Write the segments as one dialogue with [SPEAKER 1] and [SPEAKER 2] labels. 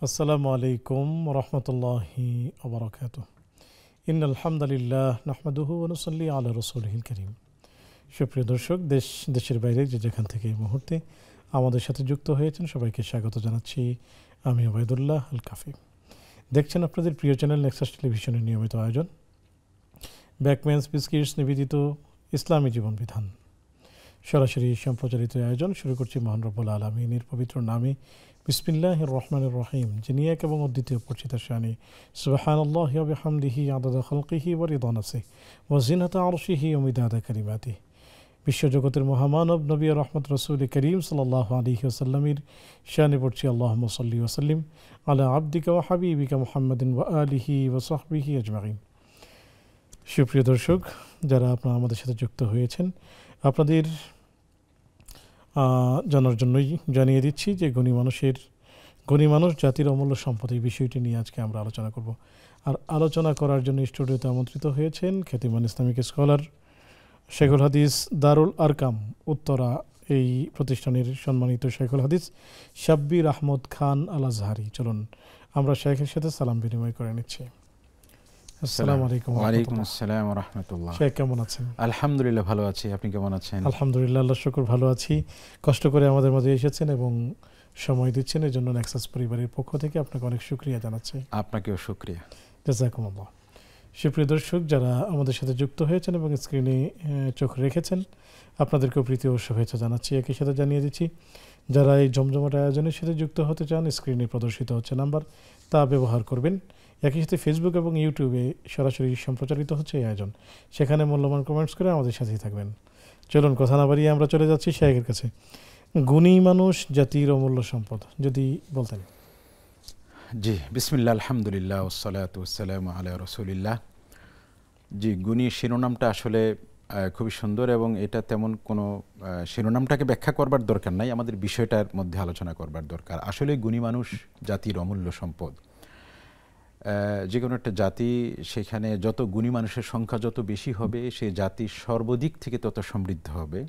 [SPEAKER 1] আসসালামু আলাইকুম রহমতুল্লাহি ওবরাকাতুহ। ইন্নাল হামদুলিল্লাহ নাহমাদুহু ওয়া নুসাল্লি আলা রাসূলিহিল কারীম। সুপ্রিয় দর্শক, দেশের বাইরে যে যেখান থেকে এই মুহূর্তে আমাদের সাথে যুক্ত হয়েছেন সবাইকে স্বাগত জানাচ্ছি। আমি ওবায়দুল্লাহ আল কাফি। দেখছেন আপনাদের প্রিয় চ্যানেল নেক্সাস টেলিভিশনের নিয়মিত আয়োজন ব্যাকম্যানস বিস্কিটস নিবেদিত ইসলামী জীবন বিধান। সরাসরি সম্প্রচারিত আয়োজন শুরু করছি মহান রব্বুল আলামিনের পবিত্র নামে বিসমিল্লাহির রহমানির রহিম, যিনি এক এবং অদ্বিতীয় পরিচিত শানে। সুবহানাল্লাহি ওয়া বিহামদিহি আদাদা খালকিহি ওয়া রিদা নাফসিহি ওয়া জিনাতা আরশিহি ওয়া মিদাদা কালিমাতিহি। বিশ্বজগতের মহামানব নবী রহমত রাসূল করিম সাল্লাল্লাহু আলাইহি ওয়াসাল্লামের শানে পড়ছি আল্লাহুম্মা সাল্লি ওয়া সাল্লিম আলা আবদিকা ওয়া হাবিবিকা মুহাম্মাদিন ওয়া আলিহি ওয়া সাহবিহি আজমাইন। সুপ্রিয় দর্শক, যারা আপনারা আমাদের সাথে যুক্ত হয়েছেন, আপনাদের জানার জন্যই জানিয়ে দিচ্ছি যে গুণী মানুষ জাতির অমূল্য সম্পদ, এই বিষয়টি নিয়ে আজকে আমরা আলোচনা করব। আর আলোচনা করার জন্য স্টুডিওতে আমন্ত্রিত হয়েছেন খ্যাতিমান ইসলামিক স্কলার, শেখুল হাদিস দারুল আরকাম উত্তরা এই প্রতিষ্ঠানের সম্মানিত শেখুল হাদিস শাব্বির আহমদ খান আল আজহারি। চলুন আমরা শেখের সাথে সালাম বিনিময় করে নিচ্ছি। আসসালামু আলাইকুম।
[SPEAKER 2] ওয়ালাইকুম আসসালাম ওয়া রাহমাতুল্লাহ।
[SPEAKER 1] শেখ কেমন আছেন?
[SPEAKER 2] আলহামদুলিল্লাহ ভালো আছি, আপনি কেমন আছেন?
[SPEAKER 1] আলহামদুলিল্লাহ, আল্লাহর শুকর ভালো আছি। কষ্ট করে আমাদের মাঝে এসেছেন এবং সময় দিচ্ছেন, এর জন্য নেক্সাস পরিবারের পক্ষ থেকে আপনাকে অনেক শুকরিয়া জানাচ্ছি।
[SPEAKER 2] আপনাকেও শুকরিয়া।
[SPEAKER 1] জাযাকুমুল্লাহ। সুপ্রিয় দর্শক, যারা আমাদের সাথে যুক্ত হয়েছেন এবং স্ক্রিনে চোখ রেখেছেন, আপনাদেরকেও প্রীতি ও শুভেচ্ছা জানাচ্ছি। একই সাথে জানিয়ে দিচ্ছি, যারা এই জমজমাট আয়োজনের সাথে যুক্ত হতে চান, স্ক্রিনে প্রদর্শিত হচ্ছে নাম্বার, তা ব্যবহার করবেন। একই সাথে ফেসবুক এবং ইউটিউবে সরাসরি সম্প্রচারিত হচ্ছে এই আয়োজন, সেখানে মূল্যবান কমেন্টস করে আমাদের সাথেই থাকবেন। চলুন কথা না বাড়িয়ে আমরা চলে যাচ্ছি শায়েখের কাছে। গুণী মানুষ জাতির অমূল্য সম্পদ, যদি বলতেন।
[SPEAKER 2] জি, বিসমিল্লাহ, আলহামদুলিল্লাহ, ওয়াসসালাতু ওয়াসসালামু আলা রাসূলিল্লাহ। জি, গুণী শিরোনামটা আসলে খুবই সুন্দর এবং এটা তেমন কোনো শিরোনামটাকে ব্যাখ্যা করবার দরকার নাই, আমাদের বিষয়টার মধ্যে আলোচনা করবার দরকার। আসলে গুণী মানুষ জাতির অমূল্য সম্পদ। যে কোনো একটা জাতি, সেখানে যত গুণী মানুষের সংখ্যা যত বেশি হবে, সে জাতি সর্বদিক থেকে তত সমৃদ্ধ হবে।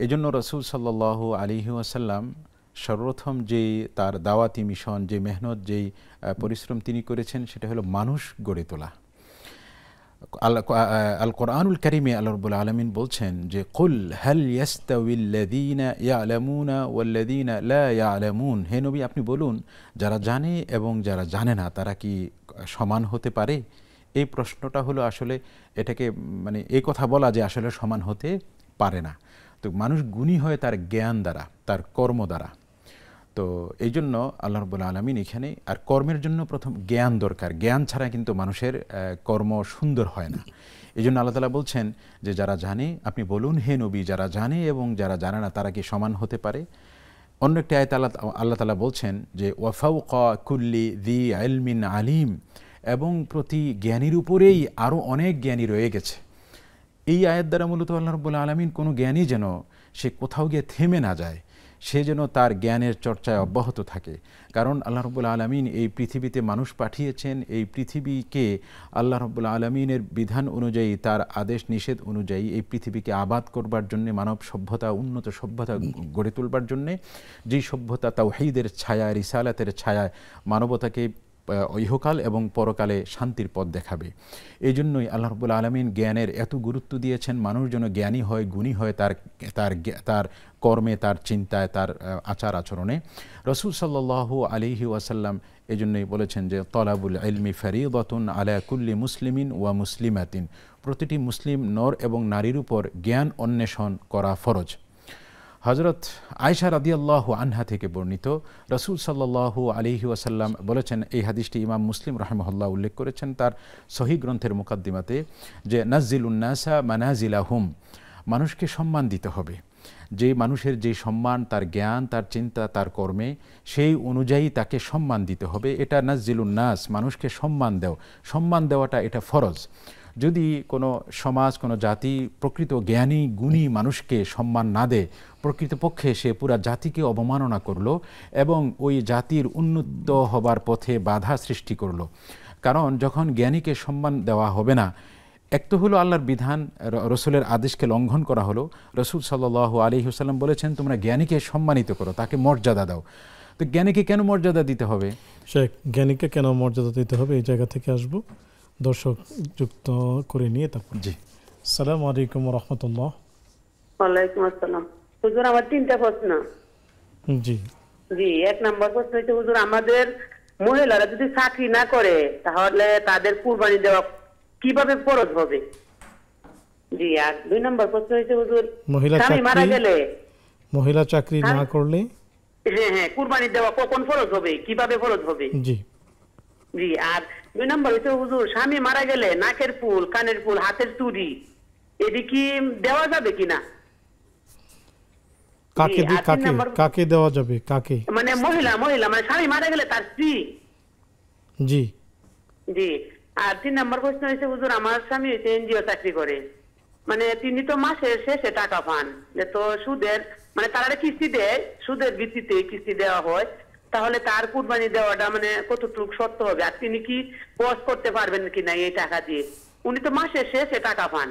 [SPEAKER 2] এজন্য রাসূল সাল্লাল্লাহু আলাইহি ওয়াসাল্লাম সর্বপ্রথম যেই তার দাওয়াতি মিশন, যে মেহনত, যেই পরিশ্রম তিনি করেছেন, সেটা হলো মানুষ গড়ে তোলা। আল কোরআনুল কারীমে আল্লাহ রাব্বুল আলামিন বলছেন যে কুল হাল ইয়াস্তাউিল্লাযীনা ইয়ালামুনা ওয়াল্লাযীনা লা ইয়ালামুন, হে নবী আপনি বলুন, যারা জানে এবং যারা জানে না তারা কি সমান হতে পারে? এই প্রশ্নটা হলো আসলে এটাকে মানে এই কথা বলা যে আসলে সমান হতে পারে না। তো মানুষ গুণী হয় তার জ্ঞান দ্বারা, তার কর্ম দ্বারা। তো এই জন্য আল্লাহ রাব্বুল আলামিন এখানে, আর কর্মের জন্য প্রথম জ্ঞান দরকার, জ্ঞান ছাড়া কিন্তু মানুষের কর্ম সুন্দর হয় না। এই জন্য আল্লাহ তাআলা বলছেন যে যারা জানে, আপনি বলুন হে নবী, যারা জানে এবং যারা জানে না তারা কি সমান হতে পারে? অন্য একটি আয়াতে আল্লাহ তাআলা বলছেন যে ওয়া ফাওকা কুল্লি যী ইলমিন আলিম, এবং প্রতি জ্ঞানীর উপরেই আরও অনেক জ্ঞানী রয়ে গেছে। এই আয়াত দ্বারা মূলত আল্লাহ রাব্বুল আলামিন কোনো জ্ঞানী যেন সে কোথাও গিয়ে থেমে না যায়, সে যেন তার জ্ঞানের চর্চায় অব্যাহত থাকে। কারণ আল্লাহ রাব্বুল আলামিন এই পৃথিবীতে মানুষ পাঠিয়েছেন, এই পৃথিবীকে আল্লাহ রাব্বুল আলামিনের বিধান অনুযায়ী, তার আদেশ নিষেধ অনুযায়ী এই পৃথিবীকে আবাদ করবার জন্যে, মানব সভ্যতা, উন্নত সভ্যতা গড়ে তুলবার জন্যে, যেই সভ্যতা তাওহীদের ছায়া, রিসালাতের ছায়ায় মানবতাকে ইহকাল এবং পরকালে শান্তির পথ দেখাবে। এই জন্যই আল্লাহ রাব্বুল আলামিন জ্ঞানের এত গুরুত্ব দিয়েছেন, মানুষ যেন জ্ঞানী হয়, গুণী হয় তার কর্মে, তার চিন্তায়, তার আচার আচরণে। রাসূল সাল্লাল্লাহু আলাইহি ওয়াসাল্লাম এই জন্যই বলেছেন যে তলাবুল ইলমি ফারিদাতুন আলা কুল্লি মুসলিমিন ওয়া মুসলিমাতিন, প্রতিটি মুসলিম নর এবং নারীর উপর জ্ঞান অন্বেষণ করা ফরজ। হযরত আয়েশা রাদিয়াল্লাহু আনহা থেকে বর্ণিত, রাসূল সাল্লাল্লাহু আলাইহি ওয়াসাল্লাম বলেছেন, এই হাদিসটি ইমাম মুসলিম রাহিমাহুল্লাহ উল্লেখ করেছেন তার সহিহ গ্রন্থের মুকাদ্দিমাতে, যে নাজ্জিলুন নাসা মানাজিলাহুম, মানুষকে সম্মান দিতে হবে। যে মানুষের যে সম্মান, তার জ্ঞান, তার চিন্তা, তার কর্মে, সেই অনুযায়ী তাকে সম্মান দিতে হবে। এটা নাজ্জিলুন নাস, মানুষকে সম্মান দেওয়াটা এটা ফরজ। যদি কোনো সমাজ, কোনো জাতি প্রকৃত জ্ঞানী গুণী মানুষকে সম্মান না দেয়, প্রকৃতপক্ষে সে পুরা জাতিকে অবমাননা করলো এবং ওই জাতির উন্নত হবার পথে বাধা সৃষ্টি করলো। কারণ যখন জ্ঞানীকে সম্মান দেওয়া হবে না, এক তো হলো আল্লাহর বিধান, রসুলের আদেশকে লঙ্ঘন করা হলো। রসুল সাল্লাল্লাহু আলাইহি ওয়াসাল্লাম বলেছেন তোমরা জ্ঞানীকে সম্মানিত করো, তাকে মর্যাদা দাও। তো জ্ঞানীকে কেন মর্যাদা দিতে হবে?
[SPEAKER 1] শেখ, জ্ঞানীকে কেন মর্যাদা দিতে হবে এই জায়গা থেকে আসব, দর্শক যুক্ত করে নিয়ে তারপর।
[SPEAKER 2] জি,
[SPEAKER 1] আসসালামু আলাইকুম ওয়া রাহমাতুল্লাহ।
[SPEAKER 3] ওয়ালাইকুম আসসালাম। হুজুর, আমার 3টা প্রশ্ন।
[SPEAKER 1] জি
[SPEAKER 3] জি, 1 নম্বর প্রশ্ন হচ্ছে হুজুর, আমাদের মহিলারা যদি চাকরি না করে তাহলে তাদের কুরবানি দেওয়া কিভাবে ফরজ হবে? জি, আর 2 নম্বর প্রশ্ন হচ্ছে হুজুর, স্বামী মারা গেলে
[SPEAKER 1] মহিলা চাকরি না করলে
[SPEAKER 3] হ্যাঁ কুরবানি দেওয়া কখন ফরজ হবে, কিভাবে ফরজ হবে?
[SPEAKER 1] জি
[SPEAKER 3] জি, আর 2 নম্বর হচ্ছে হুজুর, স্বামী মারা গেলে নাকের ফুল, কানের ফুল, হাতের চুড়ি এদি কি দেওয়া যাবে কিনা?
[SPEAKER 1] কাকে কাকে দেওয়া যাবে? কাকে?
[SPEAKER 3] মানে মহিলা মানে স্বামী মারা গেলে তার স্ত্রী।
[SPEAKER 1] জি
[SPEAKER 3] জি, আর 3 নম্বর প্রশ্ন হচ্ছে হুজুর, আমার স্বামী হচ্ছে এনজিও চাকরি করে, মানে তিনি তো মাসের শেষে টাকা পান, যে তো সুদের মানে তারা কিস্তি দেয়, সুদের ভিত্তিতে কিস্তি দেওয়া হয়, তাহলে তার কুরবানি দেওয়াটা মানে কতটুকু সত্য হবে, আর তিনি কি বস করতে পারবেন কিনা এই টাকা দিয়ে? উনি তো মাসের শেষে টাকা পান,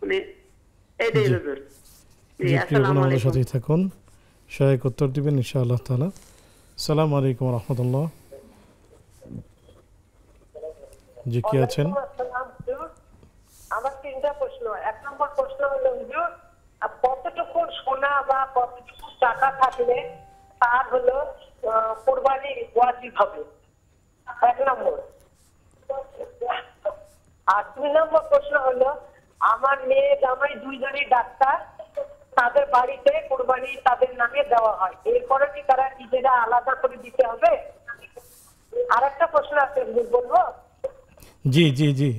[SPEAKER 3] মানে এইটাই হুজুর। জি, আসসালামু
[SPEAKER 1] আমাদের
[SPEAKER 3] আলাইকুম।
[SPEAKER 1] সাথেই থাকুন, সহায়ক উত্তর দিবেন ইনশাআল্লাহ তাআলা। আসসালামু আলাইকুম ওয়া রাহমাতুল্লাহ। জি, কে আছেন?
[SPEAKER 4] আমার 3টা প্রশ্ন। 1 নম্বর প্রশ্ন হলো হুজুর, কতটুকু সোনা বা কতটুকু টাকা থাকলে তার হলো কুরবানি ওয়াজিব হবে? 1 নম্বর। আর 2 নম্বর প্রশ্ন হলো, আমার মেয়ে জামাই 2 জনই ডাক্তার, তাদের বাড়িতে কুরবানি তাদের নামে দেওয়া হয়, এরপরে কি তারা নিজেরা আলাদা করে দিতে হবে? আরেকটা প্রশ্ন আছে, বলবো?
[SPEAKER 1] জি জি জি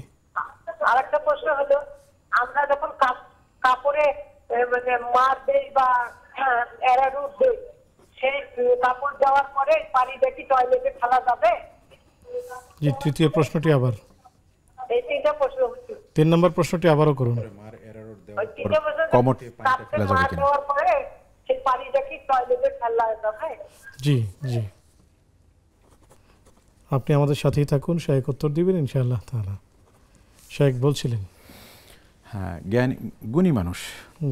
[SPEAKER 4] আরেকটা প্রশ্ন হলো, আমরা যখন কাপড়ে মানে মার দেই বা এরারুট দেই, সেই কাপড় দেওয়ার পরে পানি দেখি টয়লেটে ফেলা যাবে?
[SPEAKER 1] জি, তৃতীয় প্রশ্নটি আবার,
[SPEAKER 4] এই 3টা প্রশ্ন হচ্ছে।
[SPEAKER 1] 3 নম্বর প্রশ্নটি আবারও করুন।
[SPEAKER 4] ওই 3টা প্রশ্ন,
[SPEAKER 2] কমোটে পানিটা ফেলা যাবে
[SPEAKER 4] মার
[SPEAKER 2] কিনা?
[SPEAKER 4] দেওয়ার পরে সেই পানি দেখি টয়লেটে ফেলা যাবে?
[SPEAKER 1] জি জি, আপনি আমাদের সাথেই থাকুন, সহায়ক উত্তর দিবেন ইনশাআল্লাহ তাআলা। সহায়ক বলছিলেন
[SPEAKER 2] হ্যাঁ, জ্ঞানী গুণী মানুষ,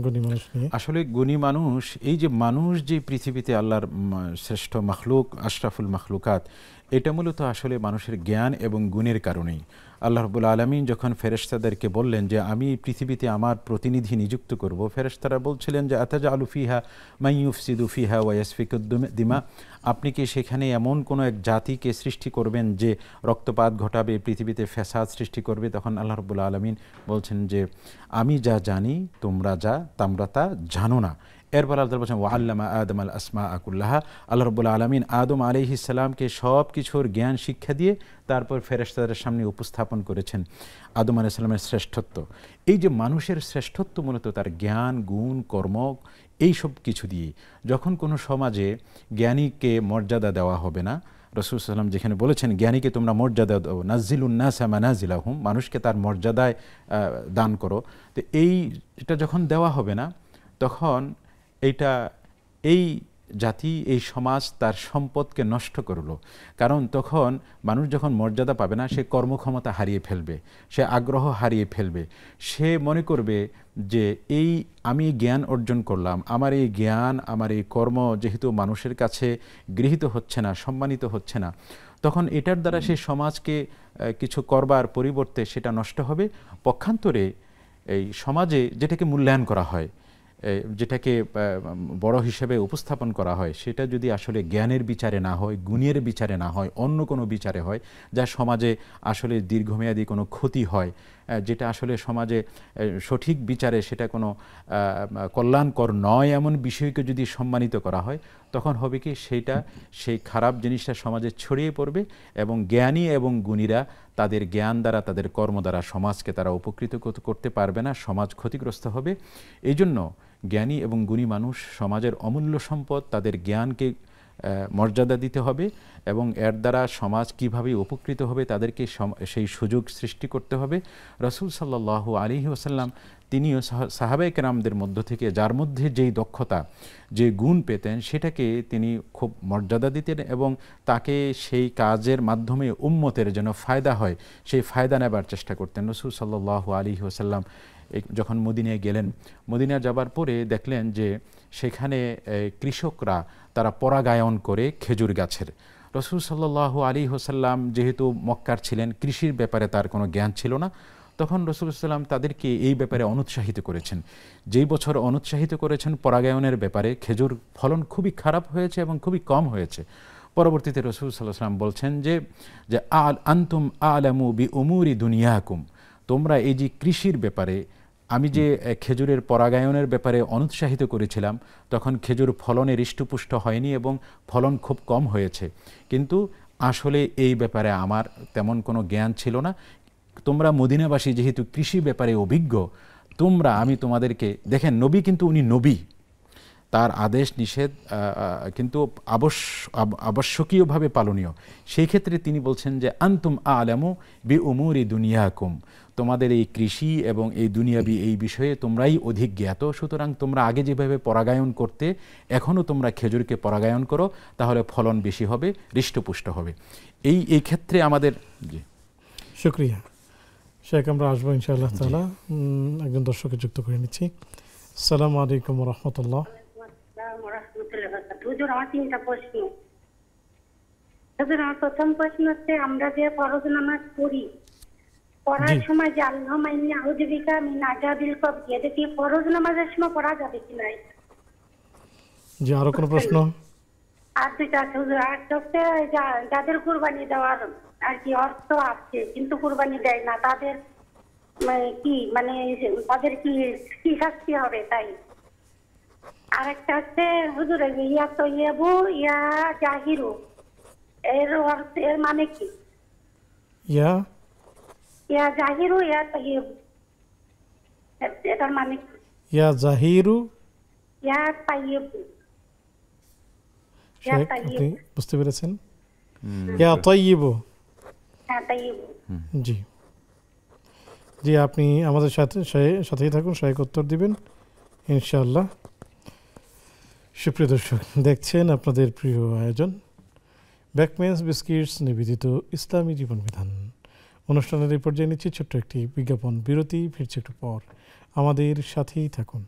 [SPEAKER 1] গুণী মানুষ নিয়ে।
[SPEAKER 2] আসলে গুণী মানুষ, এই যে মানুষ যে পৃথিবীতে আল্লাহর শ্রেষ্ঠ মাখলুক, আশরাফুল মাখলুকাত, এটা মূলত আসলে মানুষের জ্ঞান এবং গুণের কারণেই। আল্লাহ রাব্বুল আলামিন যখন ফেরেশতাদেরকে বললেন যে আমি পৃথিবীতে আমার প্রতিনিধি নিযুক্ত করব, ফেরেশতারা বলছিলেন যে আতাজালু ফিহা মান ইউফসিদু ফিহা ওয়া ইয়াসফিকুদ দিমা, আপনি কি সেখানে এমন কোনো এক জাতিকে সৃষ্টি করবেন যে রক্তপাত ঘটাবে, পৃথিবীতে ফ্যাসাদ সৃষ্টি করবে? তখন আল্লাহ রাব্বুল আলামিন বলছেন যে আমি যা জানি তোমরা তা জানো না। এরপর আল্লাহ বলছেন ওয়া আল্লামা আদম আল আসমা আকুল্লাহা, আল্লাহ রাব্বুল আলামিন আদম আলাইহিস সালামকে সব কিছুর জ্ঞান শিক্ষা দিয়ে তারপর ফেরেশতাদের সামনে উপস্থাপন করেছেন আদম আলাইহিস সালামের শ্রেষ্ঠত্ব। এই যে মানুষের শ্রেষ্ঠত্ব মূলত তার জ্ঞান, গুণ, কর্ম, এই সব কিছু দিয়ে। যখন কোনো সমাজে জ্ঞানীকে মর্যাদা দেওয়া হবে না, রাসূল সাল্লাল্লাহু আলাইহি ওয়াসাল্লাম যেখানে বলেছেন জ্ঞানীকে তোমরা মর্যাদা দাও, নাজ্জিলুন নাসা মানাজিলাহুম, মানুষকে তার মর্যাদায় দান করো। তো এটা যখন দেওয়া হবে না, তখন এই জাতি, এই সমাজ তার সম্পদকে নষ্ট করলো। কারণ তখন মানুষ যখন মর্যাদা পাবে না, সে কর্মক্ষমতা হারিয়ে ফেলবে, সে আগ্রহ হারিয়ে ফেলবে, সে মনে করবে যে আমি জ্ঞান অর্জন করলাম, আমার এই জ্ঞান, আমার এই কর্ম যেহেতু মানুষের কাছে গৃহীত হচ্ছে না, সম্মানিত হচ্ছে না, তখন এটার দ্বারা সে সমাজকে কিছু করবার পরিবর্তে সেটা নষ্ট হবে। পক্ষান্তরে এই সমাজে যেটাকে মূল্যায়ন করা হয়, যেটাকে বড় হিসেবে উপস্থাপন করা হয়, সেটা যদি আসলে জ্ঞানের বিচারে না হয়, গুণের বিচারে না হয়, অন্য কোনো বিচারে হয়, যা সমাজে আসলে দীর্ঘমেয়াদী কোনো ক্ষতি হয়, যেটা আসলে সমাজে সঠিক বিচারে সেটা কোনো কল্যাণকর নয়, এমন বিষয়কে যদি সম্মানিত করা হয়, তখন হবে কি সেই খারাপ জিনিসটা সমাজে ছড়িয়ে পড়বে এবং জ্ঞানী এবং গুণীরা তাদের জ্ঞান দ্বারা, তাদের কর্ম দ্বারা সমাজকে তারা উপকৃত করতে পারবে না, সমাজ ক্ষতিগ্রস্ত হবে। এই জন্য জ্ঞানী এবং গুণী মানুষ সমাজের অমূল্য সম্পদ, তাদের জ্ঞানকে মর্যাদা দিতে হবে এবং এর দ্বারা সমাজ কিভাবে উপকৃত হবে তাদেরকে সেই সুযোগ সৃষ্টি করতে হবে। রাসূল সাল্লাল্লাহু আলাইহি ওয়াসাল্লাম তিনিও সাহাবায়ে কেরামদের মধ্য থেকে যার মধ্যে যেই দক্ষতা, যে গুণ পেতেন, সেটাকে তিনি খুব মর্যাদা দিতেন এবং তাকে সেই কাজের মাধ্যমে উম্মতের যেন ফায়দা হয়, সেই ফায়দা নেবার চেষ্টা করতেন। রাসূল সাল্লাল্লাহু আলাইহি ওয়াসাল্লাম যখন মদিনায় গেলেন, মদিনায় যাবার পরে দেখলেন যে সেখানে কৃষকরা তারা পরাগায়ন করে খেজুর গাছের। রাসূল সাল্লাল্লাহু আলাইহি ওয়াসাল্লাম যেহেতু মক্কার ছিলেন, কৃষির ব্যাপারে তার কোনো জ্ঞান ছিল না, তখন রাসূল সাল্লাম তাদেরকে এই ব্যাপারে অনুৎসাহিত করেছেন। যেই বছর অনুৎসাহিত করেছেন পরাগায়নের ব্যাপারে, খেজুর ফলন খুবই খারাপ হয়েছে এবং খুবই কম হয়েছে। পরবর্তীতে রাসূল সাল্লাল্লাহু আলাইহি ওয়াসাল্লাম বলছেন যে আনতুম আলামু বি উমুরি দুনিয়াকুম, তোমরা এই যে কৃষির ব্যাপারে আমি যে খেজুরের পরাগায়নের ব্যাপারে অনুৎসাহিত করেছিলাম, তখন খেজুর ফলনে হৃষ্টপুষ্ট হয়নি এবং ফলন খুব কম হয়েছে, কিন্তু আসলে এই ব্যাপারে আমার তেমন কোনো জ্ঞান ছিল না। তোমরা মদিনাবাসী যেহেতু কৃষি ব্যাপারে অভিজ্ঞ, আমি তোমাদেরকে, দেখেন নবী কিন্তু উনি নবী, তার আদেশ নিষেধ কিন্তু আবশ্যকীয়ভাবে পালনীয়। সেই ক্ষেত্রে তিনি বলছেন যে আনতুম আলামু বি উমুরি দুনিয়াকুম, তোমাদের এই কৃষি এবং এই দুনিয়াবি এই বিষয়ে তোমরাই অধিক জ্ঞাত, সুতরাং তোমরা আগে যেভাবে পরাগায়ন করতে এখনও তোমরা খেজুরকে পরাগায়ন করো, তাহলে ফলন বেশি হবে, হৃষ্টপুষ্ট হবে। এই ক্ষেত্রে আমাদের
[SPEAKER 1] শুকরিয়া শেখ। আমরা আসবো ইনশাআল্লাহ তাআলা। একজন দর্শককে যুক্ত করে নিচ্ছি। আসসালামু আলাইকুম ওয়া রাহমাতুল্লাহ।
[SPEAKER 5] হুজুর, আমার 3টা প্রশ্ন। হুজুর, আমার প্রথম প্রশ্ন হচ্ছে, আমরা যে ফরজ নামাজ পড়ি, পড়ার সময় যে আল্লাহুম্মা ইন্নী আউযু বিকা মিন আযাবিল কবর, এটা কি ফরজ নামাজের সময় পড়া যাবে কি না?
[SPEAKER 1] জি, আরো কোনো প্রশ্ন?
[SPEAKER 5] আর 2টা আছে হুজুর। আর হচ্ছে যাদের কুরবানি দেওয়ার আর কি অর্থ আছে কিন্তু কুরবানি দেয় না, তাদের তাদের কি শাস্তি হবে? তাই আর একটা হচ্ছে হুজুর, ইয়া তৈয়বু ইয়া জাহিরু, এর মানে কি? ইয়া জাহিরু ইয়া তৈয়বু, এটার মানে কি?
[SPEAKER 1] ইয়া জাহিরু
[SPEAKER 5] ইয়া তাইয়্যিবু।
[SPEAKER 1] আপনি বুঝতে পেরেছেন? ইয়া তাইয়্যিবু।
[SPEAKER 5] হ্যাঁ, তাইয়্যিবু।
[SPEAKER 1] জি জি, আপনি আমাদের সাথেই থাকুন, সহায়ক উত্তর দিবেন ইনশাআল্লাহ। সুপ্রিয় দর্শক, দেখছেন আপনাদের প্রিয় আয়োজন ব্যাকমেন্স বিস্কিটস নিবেদিত ইসলামী জীবন বিধান অনুষ্ঠানের এই পর্যায়ে নিচ্ছি ছোট্ট একটি বিজ্ঞাপন বিরতি। ফিরছি একটু পর, আমাদের সাথেই থাকুন।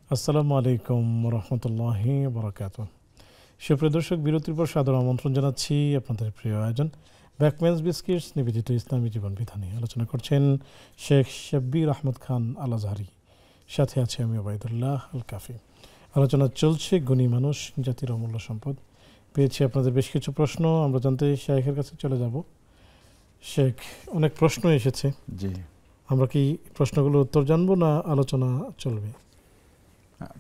[SPEAKER 1] আসসালামু আলাইকুম রহমতুল্লাহি বারাকাতুহু। সুপ্রিয় দর্শক, বিরতির পর সাদর আমন্ত্রণ জানাচ্ছি আপনাদের প্রিয় আয়োজন ব্যাকমেন্স বিস্কিটস নিবেদিত ইসলামী জীবন বিধানে। আলোচনা করছেন শেখ শাব্বির আহমদ খান আল আজহারি, সাথে আছে আমি ওবায়দুল্লাহ আল কাফি। আলোচনা চলছে গুণী মানুষ জাতির অমূল্য সম্পদ। পেয়েছি আপনাদের বেশ কিছু প্রশ্ন, আমরা জানতে শেখের কাছে চলে যাব। শেখ, অনেক প্রশ্ন এসেছে, জি, আমরা কি প্রশ্নগুলো উত্তর জানবো না আলোচনা চলবে?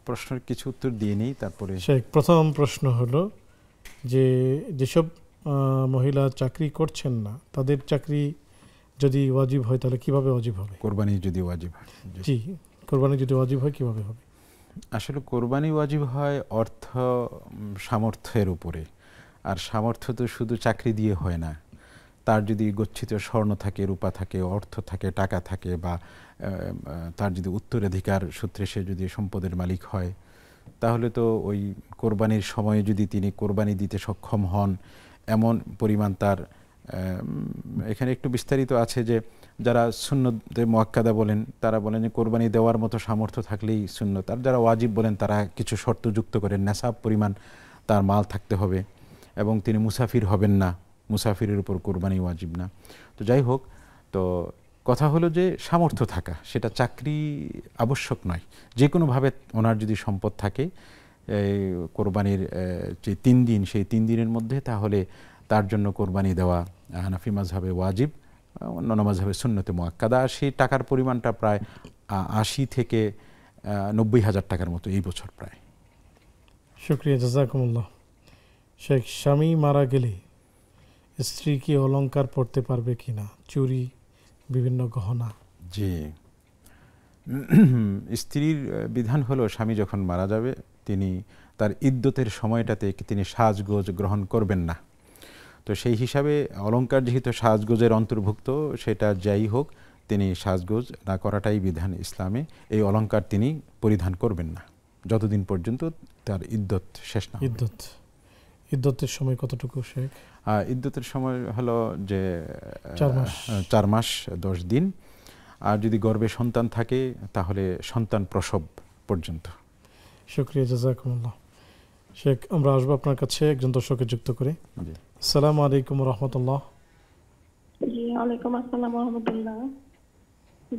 [SPEAKER 2] প্রশ্নের কিছু উত্তর দিয়ে নেই, তারপরে
[SPEAKER 1] শেখ, প্রথম প্রশ্ন হলো যেসব মহিলা চাকরি করছেন না, তাদের চাকরি যদি ওয়াজিব হয় তাহলে কিভাবে ওয়াজিব হবে?
[SPEAKER 2] কোরবানি যদি ওয়াজিব হয়,
[SPEAKER 1] জি, কোরবানি যদি ওয়াজিব হয় কিভাবে হবে?
[SPEAKER 2] আসলে কোরবানি ওয়াজিব হয় অর্থ সামর্থ্যের উপরে, আর সামর্থ্য তো শুধু চাকরি দিয়ে হয় না। তার যদি গচ্ছিত স্বর্ণ থাকে, রূপা থাকে, অর্থ থাকে, টাকা থাকে, বা তার যদি উত্তরাধিকার সূত্রে সে যদি সম্পদের মালিক হয়, তাহলে তো ওই কোরবানির সময়ে যদি তিনি কোরবানি দিতে সক্ষম হন, এমন পরিমাণ তার, এখানে একটু বিস্তারিত আছে যে যারা সুন্নতে মুআক্কাদা বলেন, তারা বলেন যে কোরবানি দেওয়ার মতো সামর্থ্য থাকলেই সুন্নত। আর যারা ওয়াজিব বলেন তারা কিছু শর্ত যুক্ত করেন, নেসাব পরিমাণ তার মাল থাকতে হবে এবং তিনি মুসাফির হবেন না, মুসাফিরের উপর কোরবানি ওয়াজিব না। তো যাই হোক, তো কথা হলো যে সামর্থ্য থাকা, সেটা চাকরি আবশ্যক নয়। যে কোনোভাবে ওনার যদি সম্পদ থাকে কোরবানির যে 3 দিন, সেই 3 দিনের মধ্যে, তাহলে তার জন্য কোরবানি দেওয়া হানাফি মাযহাবে ওয়াজিব, অন্যান্য মাযহাবে সুন্নতে মুআক্কাদা। সেই টাকার পরিমাণটা প্রায় 80 থেকে 90,000 টাকার মতো এই বছর প্রায়।
[SPEAKER 1] শুকরিয়া, জাযাকুমুল্লাহ। শেখ, স্বামী মারা গেলে স্ত্রী কি অলংকার পড়তে পারবে কিনা, চুরি, বিভিন্ন গহনা?
[SPEAKER 2] জি, স্ত্রীর বিধান হলো স্বামী যখন মারা যাবে তিনি তার ইদ্যতের সময়টাতে তিনি সাজগোজ গ্রহণ করবেন না। তো সেই হিসাবে অলংকার যেহেতু সাজগোজের অন্তর্ভুক্ত, সেটা যাই হোক, তিনি সাজগোজ না করাটাই বিধান ইসলামে। এই অলংকার তিনি পরিধান করবেন না যতদিন পর্যন্ত তার ইদ্যত শেষ না।
[SPEAKER 1] ইদ্যত ইদ্যতের সময় কতটুকু শেখ?
[SPEAKER 2] ইদ্যতের সময় হলো যে
[SPEAKER 1] 4 মাস।
[SPEAKER 2] 4 মাস 10 দিন। আর যদি গর্ভে সন্তান থাকে তাহলে সন্তান প্রসব পর্যন্ত।
[SPEAKER 1] শুকরিয়া, জাযাকুমুল্লাহ। শেখ, আমরা আসবো আপনার কাছে একজন দর্শককে যুক্ত করে।
[SPEAKER 2] জি।
[SPEAKER 1] আসসালামু আলাইকুম ওয়া রাহমাতুল্লাহ।
[SPEAKER 6] জি, ওয়ালাইকুম আসসালাম ওয়া রাহমাতুল্লাহ।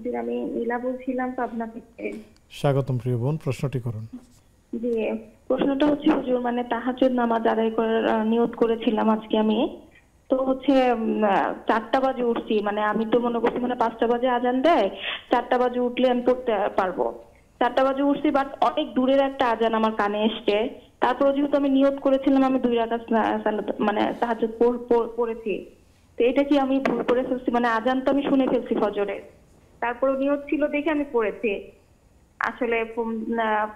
[SPEAKER 6] জি, আমি নীলা বলছিলাম পাবনা থেকে।
[SPEAKER 1] স্বাগতম প্রিয় বোন, প্রশ্নটি করুন।
[SPEAKER 6] জি, প্রশ্নটা হচ্ছে হুজুর, মানে তাহাজ্জুদ নামাজ আদায় করার নিয়ত করেছিলাম আজকে আমি। তো হচ্ছে 4টা বাজে উঠছি, মানে আমি তো মনে করছি মানে 5টা বাজে আজান দেয়, 4টা বাজে উঠলে আমি পড়তে পারবো। 4টা বাজে উঠছি, বাট অনেক দূরের একটা আজান আমার কানে এসছে। তারপরে যেহেতু আমি নিয়ত করেছিলাম আমি 2 রাকাত মানে তাহাজ্জুদ পড়েছি, তো এটা কি আমি ভুল করে ফেলছি? মানে আজান তো আমি শুনে ফেলছি ফজরে, তারপরে নিয়ত ছিল দেখে আমি পড়েছি। আসলে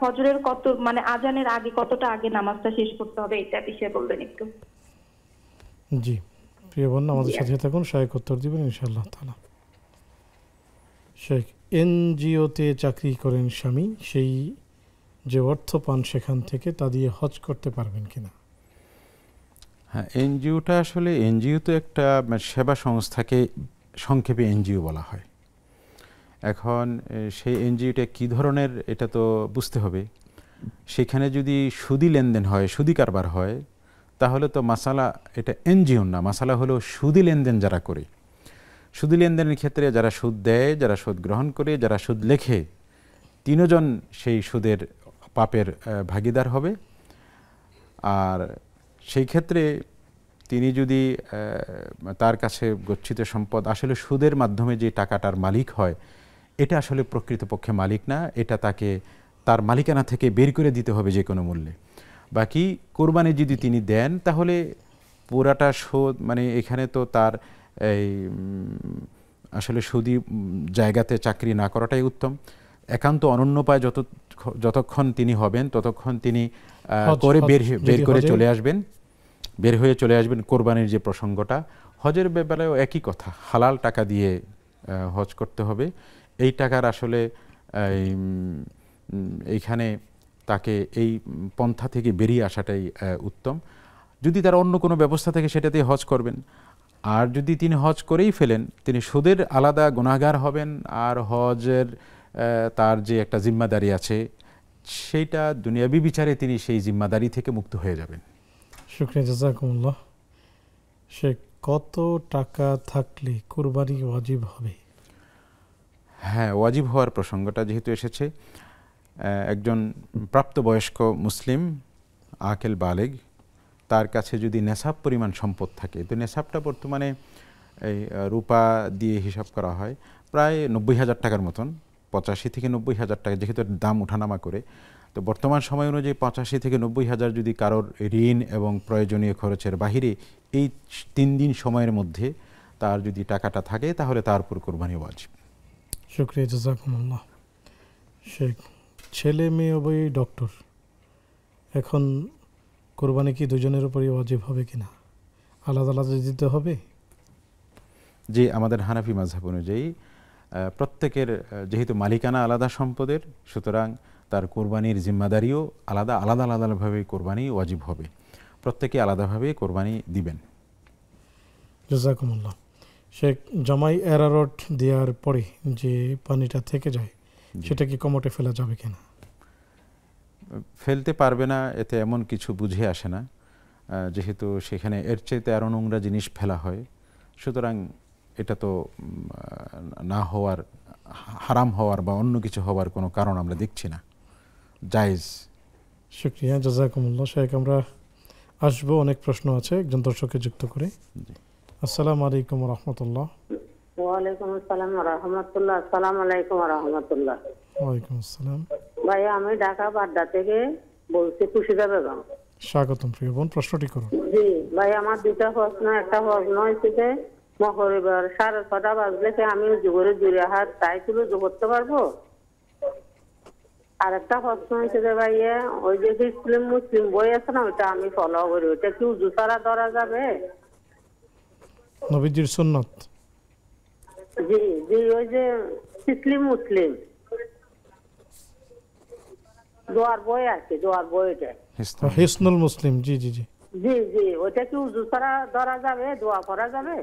[SPEAKER 6] ফজরের কত মানে আজানের আগে কতটা আগে নামাজটা শেষ করতে হবে এটা বিষয়ে বলবেন একটু।
[SPEAKER 1] জি প্রিয় বোন, আমাদের সাথে থাকুন, শায়েখ উত্তর দিবেন ইনশাআল্লাহ তাআলা। শেখ, এনজিওতে চাকরি করেন স্বামী, সেই যে অর্থ পান সেখান থেকে তা দিয়ে হজ করতে পারবেন কিনা?
[SPEAKER 2] হ্যাঁ, এনজিওটা আসলে এনজিও তো একটা সেবা সংস্থাকে সংক্ষেপে এনজিও বলা হয়। এখন সেই এনজিওটা কী ধরনের এটা তো বুঝতে হবে। সেখানে যদি সুদি লেনদেন হয়, সুদি কারবার হয়, তাহলে তো মাসালা এটা এনজিও না, মাসালা হলো সুদি লেনদেন যারা করে। সুদি লেনদেনের ক্ষেত্রে যারা সুদ দেয়, যারা সুদ গ্রহণ করে, যারা সুদ লেখে, তিনজন সেই সুদের পাপের ভাগিদার হবে। আর সেই ক্ষেত্রে তিনি যদি তার কাছে গচ্ছিত সম্পদ আসলে সুদের মাধ্যমে যে টাকাটার মালিক হয়, এটা আসলে প্রকৃতপক্ষে মালিক না, এটা তাকে তার মালিকানা থেকে বের করে দিতে হবে যে কোনো মূল্যে। বাকি কোরবানি যদি তিনি দেন তাহলে পুরাটা সুদ, মানে এখানে তো তার এই আসলে সুদি জায়গাতে চাকরি না করাটাই উত্তম। একান্ত অনন্যোপায় যতক্ষণ তিনি হবেন ততক্ষণ তিনি করে বের করে চলে আসবেন, বের হয়ে চলে আসবেন। কোরবানির যে প্রসঙ্গটা, হজের ব্যাপারেও একই কথা, হালাল টাকা দিয়ে হজ করতে হবে। এই টাকার আসলে এইখানে তাকে এই পন্থা থেকে বেরিয়ে আসাটাই উত্তম। যদি তার অন্য কোনো ব্যবস্থা থাকে সেটাতে হজ করবেন। আর যদি তিনি হজ করেই ফেলেন, তিনি সুদের আলাদা গুনাহগার হবেন। আর হজের তার যে একটা জিম্মাদারি আছে, সেইটা দুনিয়াবি বিচারে তিনি সেই জিম্মাদারি থেকে মুক্ত হয়ে যাবেন।
[SPEAKER 1] শুকরিয়া, জাযাকুমুল্লাহ। সে কত টাকা থাকলে কুরবানি ওয়াজিব হবে?
[SPEAKER 2] হ্যাঁ, ওয়াজিব হওয়ার প্রসঙ্গটা যেহেতু এসেছে, একজন প্রাপ্তবয়স্ক মুসলিম আকেল বালেগ, তার কাছে যদি নেশাব পরিমাণ সম্পদ থাকে, তো নেশাবটা বর্তমানে এই রূপা দিয়ে হিসাব করা হয় প্রায় 90,000 টাকার মতন, 85 থেকে 90,000 টাকা, যেহেতু দাম ওঠানামা করে। তো বর্তমান সময় অনুযায়ী 85 থেকে 90,000 যদি কারোর ঋণ এবং প্রয়োজনীয় খরচের বাহিরে এই 3 দিন সময়ের মধ্যে তার যদি টাকাটা থাকে, তাহলে তার উপর কোরবানি ওয়াজিব।
[SPEAKER 1] শুকরিয়া, জাযাকুমুল্লাহ। শেখ, ছেলে মেয়ে উভয়ই ডক্টর, এখন কোরবানি কি দুজনের উপরই ওয়াজিব হবে কিনা? আলাদা আলাদা দিতে হবে?
[SPEAKER 2] যে আমাদের হানাফি মাযহাব অনুযায়ী প্রত্যেকের যেহেতু মালিকানা আলাদা সম্পদের, সুতরাং তার কোরবানির জিম্মাদারিও আলাদা, আলাদা আলাদাভাবে কোরবানি ওয়াজিব হবে। প্রত্যেকে আলাদাভাবে কোরবানি দিবেন।
[SPEAKER 1] জাযাকুমুল্লাহ। শেখ, জামাই এরারট দেওয়ার পরে যে পানিটা থেকে যায়, সেটা কি কমোটে ফেলা যাবে কিনা?
[SPEAKER 2] ফেলতে পারবে না, এতে এমন কিছু বুঝে আসে না, যেহেতু সেখানে এর চাইতে আরও নোংরা জিনিস ফেলা হয়। সুতরাং এটা তো না হওয়ার, হারাম হওয়ার বা অন্য কিছু হওয়ার কোনো কারণ আমরা দেখছি না, জায়েজ।
[SPEAKER 1] শুকরিয়া, জাযাকুমুল্লাহ। শেখ, আমরা আসবো, অনেক প্রশ্ন আছে একজন দর্শককে যুক্ত করে। আসসালামু আলাইকুম ওয়া রাহমাতুল্লাহ।
[SPEAKER 3] ওয়ালাইকুম আসসালাম ওয়া রাহমাতুল্লাহ। আসসালামু আলাইকুম ওয়া রাহমাতুল্লাহ।
[SPEAKER 1] ওয়ালাইকুম আসসালাম।
[SPEAKER 3] ভাই, আমি ঢাকা বাড্ডা থেকে বলছি, খুশিদা বেগম।
[SPEAKER 1] স্বাগতম প্রিয় বোন, প্রশ্নটি করুন।
[SPEAKER 3] জি ভাই, আমার দুটা প্রশ্ন। একটা প্রশ্ন হচ্ছে যে মগরিবের 6:30 বাজলে কি আমি জোরে জোরে হাত তাই তুলে করতে পারবো? আর একটা প্রশ্ন হচ্ছে যে ভাইয়া, ওই যে মুসলিম বই আছে না, ওইটা আমি ফলো করি, ওইটা কি উজু ছাড়া ধরা যাবে?
[SPEAKER 1] নবীজির সুন্নাত।
[SPEAKER 3] জি জি, ওই যে মুসলিম দোয়ার বই আছে, দোয়ার বইটা
[SPEAKER 1] হিসনুল মুসলিম। জি জি জি,
[SPEAKER 7] জি জি, ওটা কি উজু ছাড়া ধরা যাবে, দোয়া করা যাবে?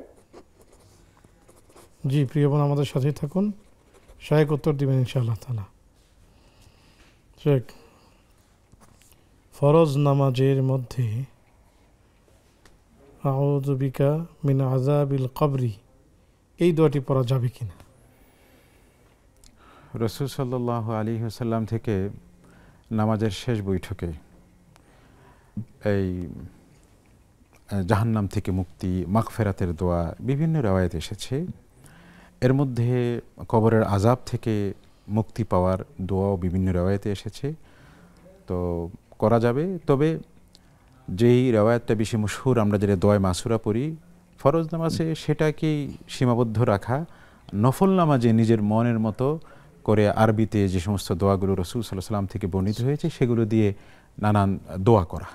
[SPEAKER 1] জি প্রিয় বোন, আমাদের সাথেই থাকুন, শায়েখ উত্তর দিবেন ইনশাআল্লাহ তাআলা। শেখ, ফরজ নামাজের মধ্যে আউযু বিকা মিন আযাবিল কবরি এই দোয়াটি পড়া যাবে কিনা?
[SPEAKER 2] রাসূল সাল্লাল্লাহু আলাইহি ওয়াসাল্লাম থেকে নামাজের শেষ বৈঠকে এই জাহান্নাম থেকে মুক্তি, মাগফিরাতের দোয়া বিভিন্ন রওয়ায়াত এসেছে। এর মধ্যে কবরের আযাব থেকে মুক্তি পাওয়ার দোয়াও বিভিন্ন রওয়ায়াতে এসেছে, তো করা যাবে। তবে যেই রওয়ায়াতটা বেশি মশহুর, আমরা যেটা দোয়া মাসুরা পড়ি ফরজ নামাজে, সেটাকেই সীমাবদ্ধ রাখা। নফল নামাজে নিজের মনের মতো করে আরবিতে যে সমস্ত দোয়াগুলো রাসূল সাল্লাল্লাহু আলাইহি ওয়াসাল্লাম থেকে বর্ণিত হয়েছে সেগুলো দিয়ে নানান দোয়া করা,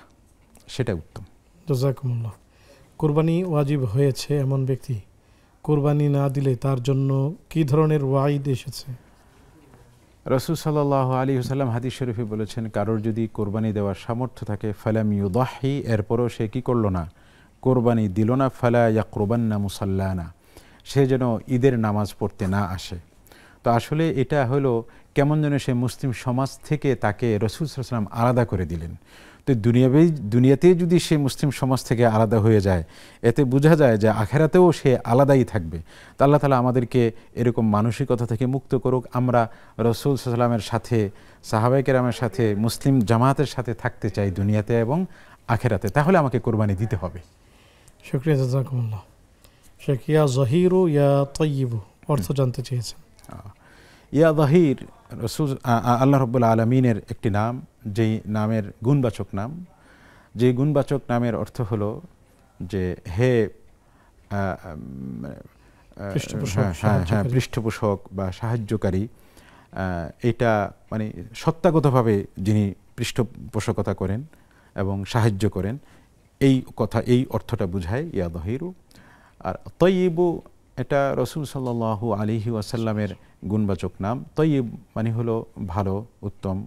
[SPEAKER 2] সেটা উত্তম।
[SPEAKER 1] জাযাকুমুল্লাহ। কুরবানি ওয়াজিব হয়েছে এমন ব্যক্তি কুরবানি না দিলে তার জন্য কি ধরনের ওয়াইদ এসেছে?
[SPEAKER 2] রাসূল সাল্লাল্লাহু আলাইহি ওয়াসাল্লাম হাদিস শরীফে বলেছেন, কারোর যদি কোরবানি দেওয়ার সামর্থ্য থাকে ফালাম ইউদাহি, এরপরও সে কি করলো না, কোরবানি দিল না, ফালা ইয়াকরুবান্না মুসাল্লানা, সে যেন ঈদের নামাজ পড়তে না আসে। তো আসলে এটা হলো কেমন যেন সে মুসলিম সমাজ থেকে তাকে রাসূল সাল্লাল্লাহু আলাইহি ওয়াসাল্লাম আলাদা করে দিলেন। তো দুনিয়াতে যদি সে মুসলিম সমাজ থেকে আলাদা হয়ে যায়, এতে বোঝা যায় যে আখেরাতেও সে আলাদাই থাকবে। তো আল্লাহ তাআলা আমাদেরকে এরকম মানসিকতা থেকে মুক্ত করুক। আমরা রাসূল সাল্লাল্লাহু আলাইহি ওয়াসাল্লামের সাথে, সাহাবায়ে কেরামের সাথে, মুসলিম জামাতের সাথে থাকতে চাই দুনিয়াতে এবং আখেরাতে, তাহলে আমাকে কোরবানি দিতে হবে।
[SPEAKER 1] শুকরিয়া, জাযাকুমুল্লাহ। শেখ, ইয়া যহিরু ইয়া তাইয়িবু অর্থ জানতে চেয়েছেন।
[SPEAKER 2] ইয়া যাহির রাসূল আল্লাহ রাব্বুল আলামিনের একটি নাম, যেই নামের গুণবাচক নাম, যে গুণবাচক নামের অর্থ হলো যে হে পৃষ্ঠপোষক বা সাহায্যকারী। এটা মানে সত্তাগতভাবে যিনি পৃষ্ঠপোষকতা করেন এবং সাহায্য করেন, এই কথা, এই অর্থটা বোঝায় ইয়া যাহিরু। আর তাইয়িবু এটা রাসূল সাল্লাল্লাহু আলাইহি ওয়াসাল্লামের গুণবাচক নাম। তাইয়িব মানে হলো ভালো, উত্তম,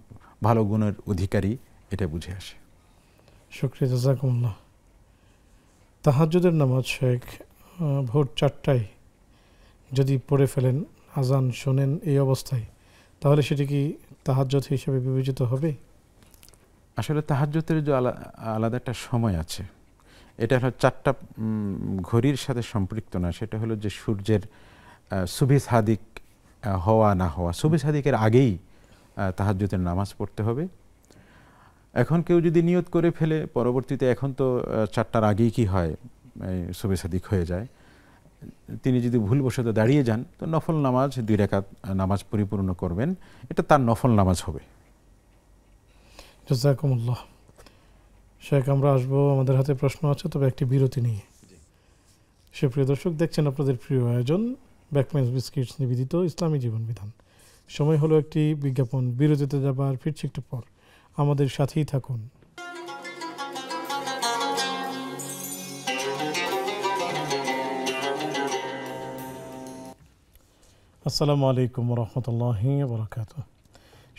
[SPEAKER 2] ভালো গুণের অধিকারী, এটা বুঝে আসে।
[SPEAKER 1] শুকরিয়া, জাযাকুমুল্লাহ। তাহাজ্জুদের নামাজ শেখ ভোর 4টায় যদি পড়ে ফেলেন, আজান শোনেন এই অবস্থায়, তাহলে সেটি কি তাহাজ্জুদ হিসেবে বিবেচিত হবে?
[SPEAKER 2] আসলে তাহাজ্জুদের যে আলাদা একটা সময় আছে, এটা হলো 4টা ঘড়ির সাথে সম্পৃক্ত না। সেটা হলো যে সূর্যের সুবহি সাদিক হওয়া না হওয়া, সুবহি সাদিকের আগেই তাহাজ্জুদের নামাজ পড়তে হবে। এখন কেউ যদি নিয়ত করে ফেলে পরবর্তীতে, এখন তো 4টার আগেই কি হয়, সুবহি সাদিক হয়ে যায়, তিনি যদি ভুলবশত দাঁড়িয়ে যান, তো নফল নামাজ 2 রাকাত নামাজ পরিপূর্ণ করবেন, এটা তার নফল নামাজ হবে।
[SPEAKER 1] জাযাকুমুল্লাহ। শেখ, আমরা আসবো, আমাদের হাতে প্রশ্ন আছে, তবে একটি বিরতি নিয়ে। সুপ্রিয় দর্শক, দেখছেন আপনাদের প্রিয় আয়োজন ব্যাকম্যানস বিস্কিটস নিবেদিত ইসলামী জীবন বিধান। সময় হলো একটি বিজ্ঞাপন, বিরতিতে যাবার ফিরছি একটু পর, আমাদের সাথেই থাকুন। আসসালামু আলাইকুম রহমতুল্লাহি ওয়া বারাকাতুহু।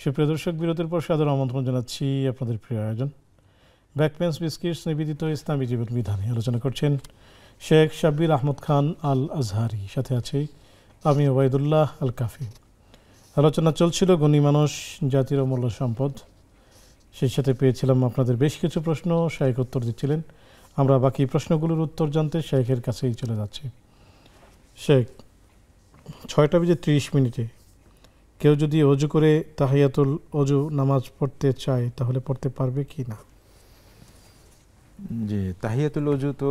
[SPEAKER 1] সুপ্রিয় দর্শক, বিরতির পর সাদর আমন্ত্রণ জানাচ্ছি আপনাদের প্রিয় আয়োজন ব্যাকম্যানস বিস্কিটস নিবেদিত ইসলামী জীবন বিধানে। আলোচনা করছেন শেখ শাব্বির আহমদ খান আল আজহারি, সাথে আছে আমি ওবায়দুল্লাহ আল কাফি। আলোচনা চলছিল গণী মানুষ জাতির অমূল্য সম্পদ, সেই সাথে পেয়েছিলাম আপনাদের বেশ কিছু প্রশ্ন, শেখ উত্তর দিচ্ছিলেন। আমরা বাকি প্রশ্নগুলোর উত্তর জানতে শেখের কাছেই চলে যাচ্ছি। শেখ, 6:30 কেউ যদি অজু করে তাহিয়াতুল অজু নামাজ পড়তে চায়, তাহলে পড়তে পারবে কি না?
[SPEAKER 2] যে তাহিয়াতুল অজু তো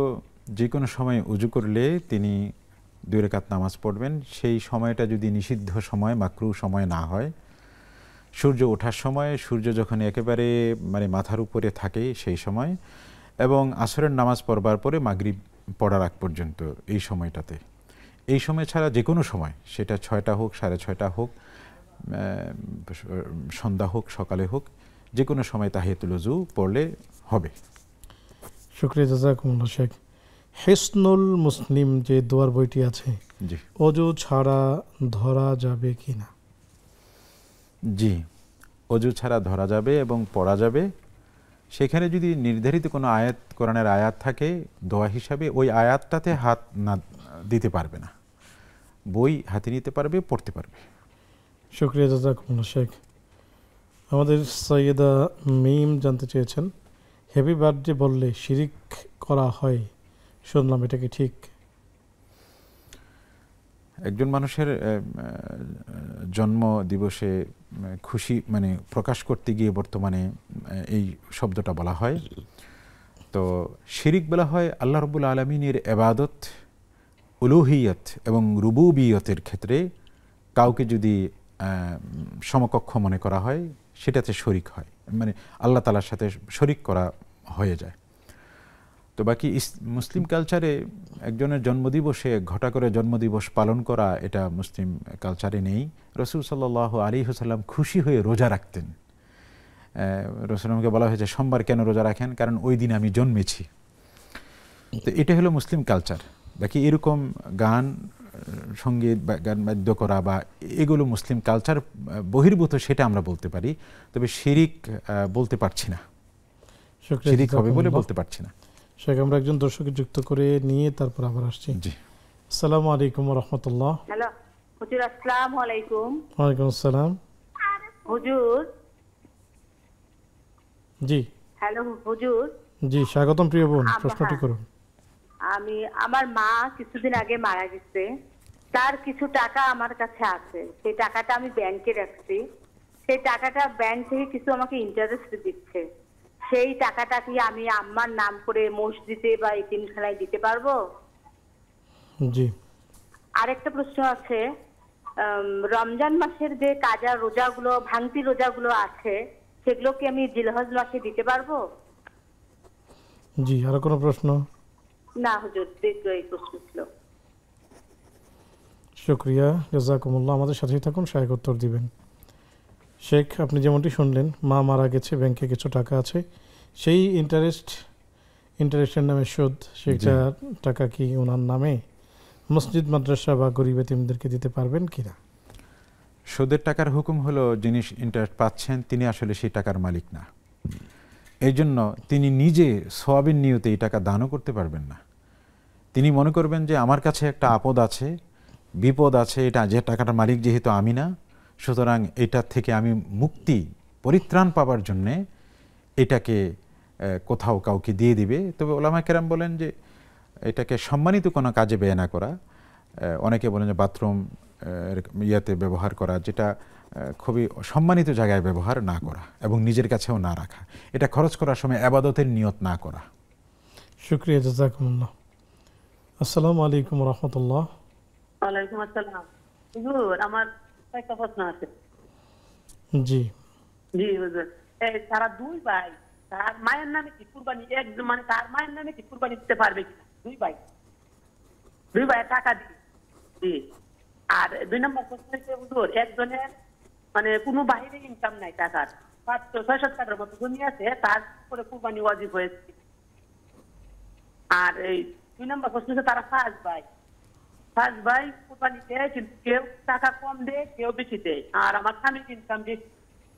[SPEAKER 2] যে কোনো সময় অজু করলে তিনি 2 রাকাত নামাজ পড়বেন। সেই সময়টা যদি নিষিদ্ধ সময়, মাকরুহ সময় না হয়, সূর্য ওঠার সময়, সূর্য যখন একেবারে মানে মাথার উপরে থাকে সেই সময়, এবং আসরের নামাজ পড়বার পরে মাগরিব পড়ার আগ পর্যন্ত, এই সময়টাতে, এই সময় ছাড়া যে কোনো সময়, সেটা 6টা হোক, 6:30টা হোক, সন্ধ্যা হোক, সকালে হোক, যে কোনো সময় তাহিয়াতুল ওযু পড়লে হবে।
[SPEAKER 1] শুকরিয়া, জাযাকুমুল্লাহ। শেখ, হিসনুল মুসলিম যে দোয়ার বইটি আছে,
[SPEAKER 2] জি,
[SPEAKER 1] অজু ছাড়া ধরা যাবে কি না?
[SPEAKER 2] জি, অজু ছাড়া ধরা যাবে এবং পড়া যাবে। সেখানে যদি নির্ধারিত কোনো আয়াত, কোরআনের আয়াত থাকে দোয়া হিসাবে, ওই আয়াতটাতে হাত না দিতে পারবে না, বই হাতে নিতে পারবে, পড়তে পারবে।
[SPEAKER 1] শুকরিয়া জাযাকুমুল্লাহ শেখ। আমাদের সৈয়দা মিম জানতে চেয়েছেন, হ্যাপি বার্থডে বললে শিরিক করা হয় শুনলাম, এটা কি ঠিক?
[SPEAKER 2] একজন মানুষের জন্ম দিবসে খুশি মানে প্রকাশ করতে গিয়ে বর্তমানে এই শব্দটা বলা হয়। তো শিরিক বলা হয় আল্লাহ রাব্বুল আলামিনের ইবাদত, উলুহিয়ত এবং রুবুবিয়তের ক্ষেত্রে কাউকে যদি সমকক্ষ মনে করা হয়, সেটাতে শরিক হয়, মানে আল্লাহ তাআলার সাথে শরিক করা হয়ে যায়। তো বাকি মুসলিম কালচারে একজনের জন্মদিবসে ঘটা করে জন্মদিবস পালন করা, এটা মুসলিম কালচারে নেই। রাসূল সাল্লাল্লাহু আলাইহি ওয়াসাল্লাম খুশি হয়ে রোজা রাখতেন। রাসূলকে বলা হয়েছে সোমবার কেন রোজা রাখেন? কারণ ওই দিন আমি জন্মেছি। তো এটা হলো মুসলিম কালচার। বাকি এরকম গান, সঙ্গীত বা গান বাদ্য করা বা এগুলো মুসলিম কালচার বহির্ভূত, সেটা আমরা বলতে পারি। তবে শিরিক বলতে পারছি না, শিরিক হবে বলে বলতে পারছি না।
[SPEAKER 1] শেখ, আমরা একজন দর্শককে যুক্ত করে নিয়ে তারপর আবার আসছি।
[SPEAKER 2] জি,
[SPEAKER 1] আসসালামু আলাইকুম ওয়া রাহমাতুল্লাহ।
[SPEAKER 7] হ্যালো হুজুর, আসসালামু আলাইকুম।
[SPEAKER 1] ওয়ালাইকুম আসসালাম।
[SPEAKER 7] হুজুর।
[SPEAKER 1] জি
[SPEAKER 7] হ্যালো হুজুর।
[SPEAKER 1] জি, স্বাগতম প্রিয় বোন, প্রশ্নটি করুন।
[SPEAKER 7] আমার মা কিছুদিন আগে মারা গেছে, তার কিছু টাকা আমার কাছে আছে, সেই টাকাটা আমি ব্যাংকে রাখছি। সেই টাকাটা ব্যাংক থেকে কিছু আমাকে ইন্টারেস্ট দিচ্ছে, সেই টাকাটা কি আমি আম্মার নাম করে মসজিদে বা এতিমখানায় দিতে পারবো?
[SPEAKER 1] জি।
[SPEAKER 7] আরেকটা প্রশ্ন আছে, রমজান মাসের যে কাজা রোজাগুলো, ভাঙতি রোজাগুলো আছে, সেগুলো কি আমি জিলহজ মাসে দিতে পারবো?
[SPEAKER 1] জি, আর কোনো প্রশ্ন?
[SPEAKER 7] না হুজুর, এই প্রশ্ন ছিল।
[SPEAKER 1] শুকরিয়া, জাযাকুমুল্লাহ। আমাদের সাথেই থাকুন, শায়েখ উত্তর দিবেন। শেখ, আপনি যেমনটি শুনলেন, মা মারা গেছে, ব্যাংকে কিছু টাকা আছে, সেই ইন্টারেস্টের নামে সুদ, সেটা টাকা কি ওনার নামে মসজিদ, মাদ্রাসা বা গরিব এতিমদেরকে দিতে পারবেন কিনা?
[SPEAKER 2] সুদের টাকার হুকুম হলো, যিনি ইন্টারেস্ট পাচ্ছেন তিনি আসলে সেই টাকার মালিক না। এই জন্য তিনি নিজে সওয়াবের নিয়তে এই টাকা দানও করতে পারবেন না। তিনি মনে করবেন যে আমার কাছে একটা আপদ আছে, বিপদ আছে, এটা যে টাকাটার মালিক যেহেতু আমি না, সুতরাং এটার থেকে আমি মুক্তি, পরিত্রাণ পাবার জন্যে এটাকে কোথাও কাউকে দিয়ে দিবে। তবে ওলামা কেরাম বলেন যে এটাকে সম্মানিত কোনো কাজে ব্যয় না করা। অনেকে বলেন যে বাথরুম ইয়াতে ব্যবহার করা, যেটা খুবই সম্মানিত জায়গায় ব্যবহার না করা এবং নিজের কাছেও না রাখা, এটা খরচ করার সময় ইবাদতের নিয়ত না করা।
[SPEAKER 1] শুকরিয়া, জাযাকুমুল্লাহ। আসসালামু আলাইকুম ওয়া রাহমাতুল্লাহ।
[SPEAKER 3] ওয়ালাইকুম আসসালাম। হুজুর, আমার একটা প্রশ্ন আছে।
[SPEAKER 1] জি
[SPEAKER 3] জি হুজুর, তারা দুই ভাই, তার মায়ের নামে কি কুরবানি, মানে তার মায়ের নামে কি কুরবানি দিতে পারবে কিনা? দুই ভাই টাকা দিয়ে। জি। আর 2 নম্বর প্রশ্ন হচ্ছে হুজুর, একজনের মানে কোনো বাইরে ইনকাম নাই, টাকার 500-600 টাকার মতো জমি আছে, তার উপরে কুরবানি ওয়াজিব হয়েছে। আর এই 2 নম্বর প্রশ্ন হচ্ছে, তারা 5 ভাই কুরবানি দেয়, কিন্তু কেউ টাকা কম দেয়, কেউ বেশি দেয়। আর আমার স্বামীর ইনকাম বেশি,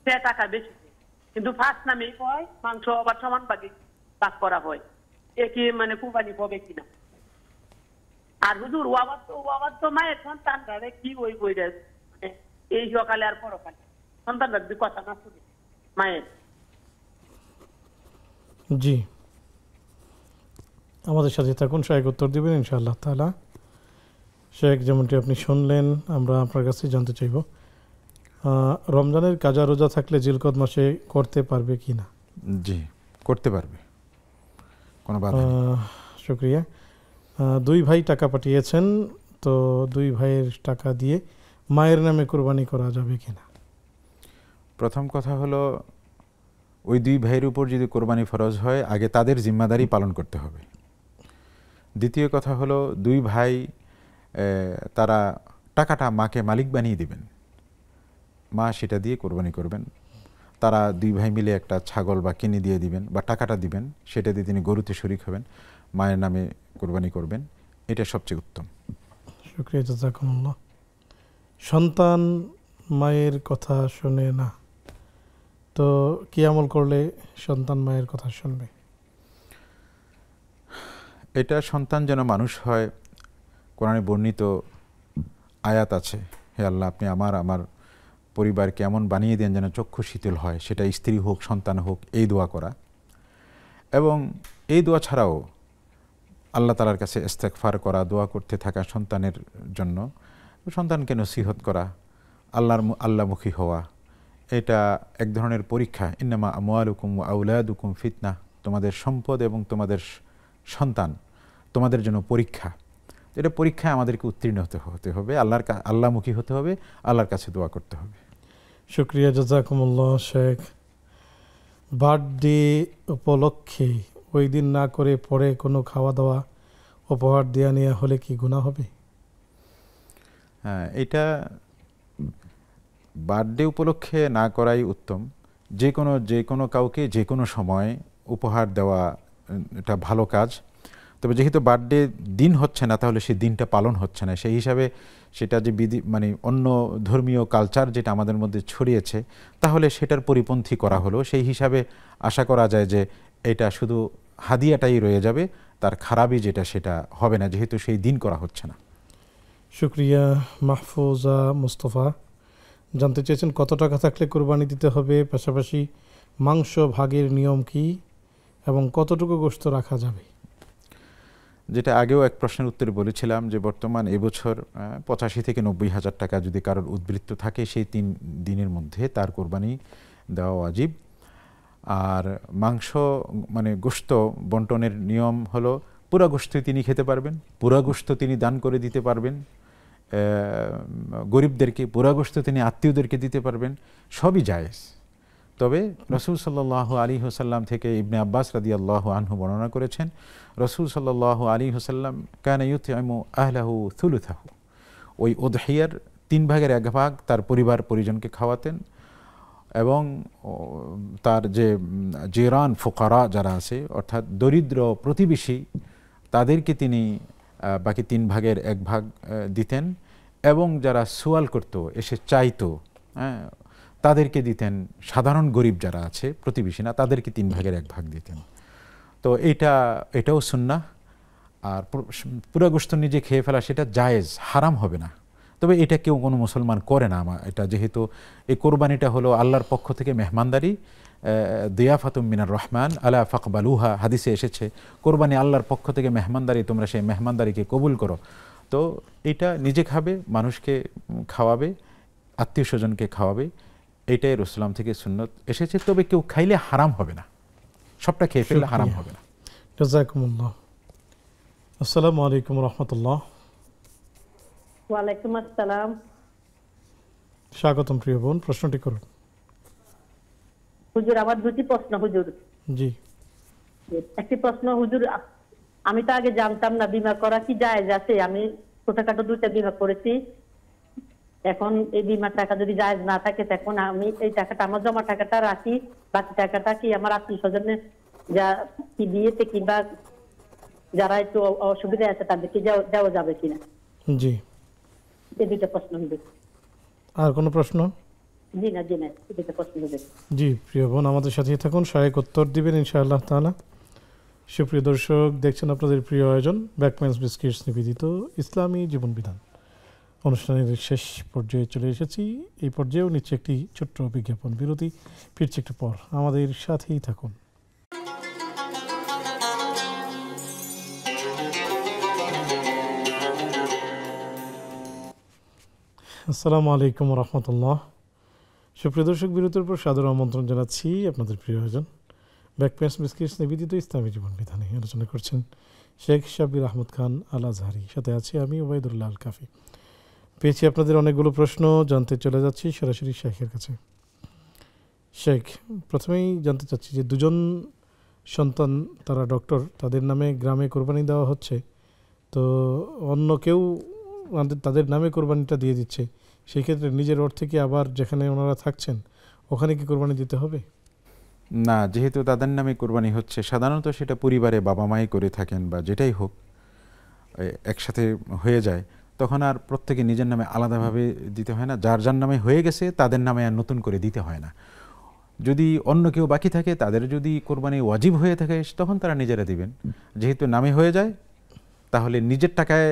[SPEAKER 3] সে টাকা বেশি দেয়, কিন্তু ফার্স্ট নামেই হয়, মাংস আবার সমান ভাগে ভাগ করা হয়। একই মানে কুরবানি হবে কিনা? আর হুজুর, ওয়াবাদ তো মায়ের সন্তানরা কি ওই বইটা, এই সকালে আর পরকালে সন্তানরা যদি কথা না শুনে মায়ের।
[SPEAKER 1] জি, আমাদের সাথে থাকুন, শায়েখ উত্তর দিবেন ইনশাআল্লাহ তাআলা। শেখ, যেমনটি আপনি শুনলেন, আমরা আপনার কাছে জানতে চাইব, রমজানের কাজা রোজা থাকলে জিলকদ মাসে করতে পারবে কিনা?
[SPEAKER 2] জি, করতে পারবে, কোনো বাধা নেই।
[SPEAKER 1] শুকরিয়া। 2 ভাই টাকা পাঠিয়েছেন, তো 2 ভাইয়ের টাকা দিয়ে মায়ের নামে কোরবানি করা যাবে কিনা?
[SPEAKER 2] প্রথম কথা হলো, ওই 2 ভাইয়ের উপর যদি কোরবানি ফরজ হয়, আগে তাদের জিম্মাদারি পালন করতে হবে। দ্বিতীয় কথা হলো, 2 ভাই তারা টাকাটা মাকে মালিক বানিয়ে দিবেন, মা সেটা দিয়ে কোরবানি করবেন। তারা 2 ভাই মিলে একটা ছাগল বা কিনে দিয়ে দিবেন বা টাকাটা দিবেন, সেটা দিয়ে তিনি গরুতে শরিক হবেন, মায়ের নামে কোরবানি করবেন, এটা সবচেয়ে উত্তম।
[SPEAKER 1] শুকরিয়া, জাযাকুমুল্লাহ। সন্তান মায়ের কথা শোনে না, তো তো কি আমল করলে সন্তান মায়ের কথা শুনবে?
[SPEAKER 2] এটা সন্তান যেন মানুষ হয়, কোরআনে বর্ণিত আয়াত আছে, হে আল্লাহ আপনি আমার পরিবারকে এমন বানিয়ে দেন যেন চক্ষু শীতল হয়, সেটা স্ত্রী হোক সন্তান হোক, এই দোয়া করা। এবং এই দোয়া ছাড়াও আল্লাহ তাআলার কাছে ইস্তেগফার করা, দোয়া করতে থাকা সন্তানের জন্য, সন্তানকে নসিহত করা, আল্লাহমুখী হওয়া, এটা এক ধরনের পরীক্ষা। ইন্নামা আমওয়ালুকুম ওয়া আওলাদুকুম ফিতনা, তোমাদের সম্পদ এবং তোমাদের সন্তান তোমাদের জন্য পরীক্ষা। এটা পরীক্ষায় আমাদেরকে উত্তীর্ণ হতে হবে, আল্লাহমুখী হতে হবে, আল্লাহর কাছে দোয়া করতে হবে।
[SPEAKER 1] শুকরিয়া, জাযাকুমুল্লাহ। শেখ, বার্থডে উপলক্ষে ওই দিন না করে পরে কোনো খাওয়া দাওয়া উপহার দেওয়া নেওয়া হলে কি গুনাহ হবে?
[SPEAKER 2] হ্যাঁ, এটা বার্থডে উপলক্ষে না করাই উত্তম। যে কোনো কাউকে যে কোনো সময় উপহার দেওয়া এটা ভালো কাজ। তবে যেহেতু বার্থডে দিন হচ্ছে না, তাহলে সেই দিনটা পালন হচ্ছে না, সেই হিসাবে সেটা যে মানে অন্য ধর্মীয় কালচার যেটা আমাদের মধ্যে ছড়িয়েছে, তাহলে সেটার পরিপন্থী করা হলো। সেই হিসাবে আশা করা যায় যে এটা শুধু হাদিয়াটাই রয়ে যাবে, তার খারাপই যেটা সেটা হবে না, যেহেতু সেই দিন করা হচ্ছে না।
[SPEAKER 1] শুক্রিয়া। মাহফুজা মুস্তফা জানতে চেয়েছেন কত টাকা থাকলে কোরবানি দিতে হবে, পাশাপাশি মাংস ভাগের নিয়ম কি এবং কতটুকু গোশত রাখা যাবে?
[SPEAKER 2] যেটা আগেও এক প্রশ্নের উত্তরে বলেছিলাম যে বর্তমান এবছর 85 থেকে 90 হাজার টাকা যদি কারোর উদ্বৃত্ত থাকে, সেই 3 দিনের মধ্যে তার কোরবানি দেওয়া ওয়াজিব। আর মাংস মানে গোশত বন্টনের নিয়ম হলো, পুরা গোশত তিনি খেতে পারবেন, পুরা গোশত তিনি দান করে দিতে পারবেন গরিবদেরকে, পুরা গোশত তিনি আত্মীয়দেরকে দিতে পারবেন, সবই জায়েজ। তবে রাসূল সাল্লাল্লাহু আলাইহি ওয়াসাল্লাম থেকে ইবনে আব্বাস রাদিয়াল্লাহু আনহু বর্ণনা করেছেন, রাসূল সাল্লাল্লাহু আলাইহি ওয়াসাল্লাম কানা ইউতইমু আহলাহু থুলুথাহু, ওই উদহিয়ার 3 ভাগের 1 ভাগ তার পরিবার পরিজনকে খাওয়াতেন, এবং তার যে জিরান ফুকারা যারা আছে, অর্থাৎ দরিদ্র প্রতিবেশী, তাদেরকে তিনি বাকি 3 ভাগের 1 ভাগ দিতেন, এবং যারা সুয়াল করত, এসে চাইতো, তাদেরকে দিতেন। সাধারণ গরিব যারা আছে প্রতিবেশী না, তাদেরকে 3 ভাগের 1 ভাগ দিতেন। তো এটাও সুন্নাহ। আর পুরা গোশত নিজে খেয়ে ফেলা সেটা জায়েজ, হারাম হবে না। তবে এটা কেউ কোনো মুসলমান করে না। এটা যেহেতু এই কোরবানিটা হলো আল্লাহর পক্ষ থেকে মেহমানদারি, দিয়াফাতুম মিনার রহমান আলা ফাকবালুহা, হাদিসে এসেছে কোরবানি আল্লাহর পক্ষ থেকে মেহমানদারি, তোমরা সেই মেহমানদারিকে কবুল করো। তো এটা নিজে খাবে, মানুষকে খাওয়াবে, আত্মীয় স্বজনকে খাওয়াবে, এটাই রাসূলুল্লাহ থেকে সুন্নত এসেছে। তবে কেউ খাইলে হারাম হবে না, সবটা খেয়ে ফেললে হারাম হবে না।
[SPEAKER 1] জাযাকুমুল্লাহ। আসসালামু আলাইকুম রাহমাতুল্লাহ।
[SPEAKER 8] ওয়ালাইকুম আসসালাম।
[SPEAKER 1] স্বাগতম প্রিয় বোন, প্রশ্নটি করুন।
[SPEAKER 8] হুজুর, আমার 2টি প্রশ্ন হুজুর।
[SPEAKER 1] জি।
[SPEAKER 8] একটি প্রশ্ন হুজুর, আমি তো আগে জানতাম না বীমা করা কি জায়েজ আছে। আমি ছোটখাটো 2টা বীমা করেছি। এখন এই বীমার টাকা যদি জায়েজ না থাকে, তখন আমি এই টাকাটা, আমার জমা টাকাটা রাখি, বাকি টাকাটা কি আমার আত্মীয় স্বজনে যা কি বিয়েতে কিংবা যারা একটু অসুবিধা আছে তাদেরকে দেওয়া যাবে কিনা?
[SPEAKER 1] জি।
[SPEAKER 8] এই 2টা প্রশ্ন হুজুর।
[SPEAKER 1] আর কোনো প্রশ্ন?
[SPEAKER 8] জি না, এই 2টা প্রশ্ন হুজুর।
[SPEAKER 1] জি প্রিয় বোন, আমাদের সাথেই থাকুন, সহায়ক উত্তর দিবেন ইনশাআল্লাহ তাআলা। সুপ্রিয় দর্শক, দেখছেন আপনাদের প্রিয় আয়োজন ব্যাকম্যানস বিস্কিটস নিবেদিত ইসলামী জীবন বিধান। অনুষ্ঠানের শেষ পর্যায়ে চলে এসেছি। এই পর্যায়েও নিচ্ছে একটি ছোট্ট বিজ্ঞাপন বিরতি, ফিরছে একটু পর, আমাদের সাথেই থাকুন। আসসালামু আলাইকুম রহমতুল্লাহ। সুপ্রিয় দর্শক, বিরতির পর সাদর আমন্ত্রণ জানাচ্ছি আপনাদের প্রিয় আয়োজন ব্যাকপ্যানস বিস্কিটস নিবেদিত ইসলামী জীবন বিধানে। আলোচনা করছেন শেখ শাব্বির আহমদ খান আল আজহারি, সাথে আছি আমি ওবায়দুল্লাহ আল কাফি। পেয়েছি আপনাদের অনেকগুলো প্রশ্ন, জানতে চলে যাচ্ছি সরাসরি শেখের কাছে। শেখ, প্রথমেই জানতে চাচ্ছি যে 2জন সন্তান, তারা ডক্টর, তাদের নামে গ্রামে কোরবানি দেওয়া হচ্ছে, তো অন্য কেউ তাদের নামে কোরবানিটা দিয়ে দিচ্ছে, সেই ক্ষেত্রে নিজের অর্থে কি আবার যেখানে ওনারা থাকছেন ওখানে কি কোরবানি দিতে হবে?
[SPEAKER 2] না, যেহেতু তাদের নামে কোরবানি হচ্ছে, সাধারণত সেটা পরিবারে বাবা মাই করে থাকেন বা যেটাই হোক একসাথে হয়ে যায়, তখন আর প্রত্যেকে নিজের নামে আলাদাভাবে দিতে হয় না। যার যার নামে হয়ে গেছে তাদের নামে আর নতুন করে দিতে হয় না। যদি অন্য কেউ বাকি থাকে, তাদের যদি কোরবানি ওয়াজিব হয়ে থাকে, তখন তারা নিজেরা দিবেন। যেহেতু নামে হয়ে যায়, তাহলে নিজের টাকায়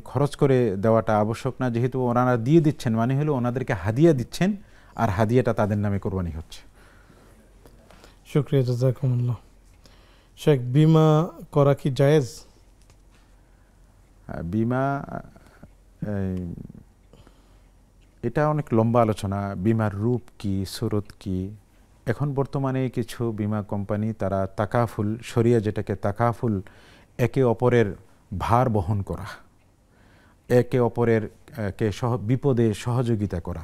[SPEAKER 2] খরচ করে দেওয়াটা আবশ্যক না। যেহেতু ওনারা দিয়ে দিচ্ছেন, মানে হলো ওনাদেরকে হাদিয়া দিচ্ছেন, আর হাদিয়াটা তাদের নামে কোরবানি হচ্ছে।
[SPEAKER 1] শুকরিয়া, জাযাকুমুল্লাহ। শেখ, বিমা করা কি জায়েজ?
[SPEAKER 2] বিমা, এটা অনেক লম্বা আলোচনা। বিমার রূপ কি, সুরত কি। এখন বর্তমানে কিছু বিমা কোম্পানি তারা তাকাফুল, শরিয়া যেটাকে তাকাফুল, একে অপরের ভার বহন করা, একে অপরের কে বিপদে সহযোগিতা করা,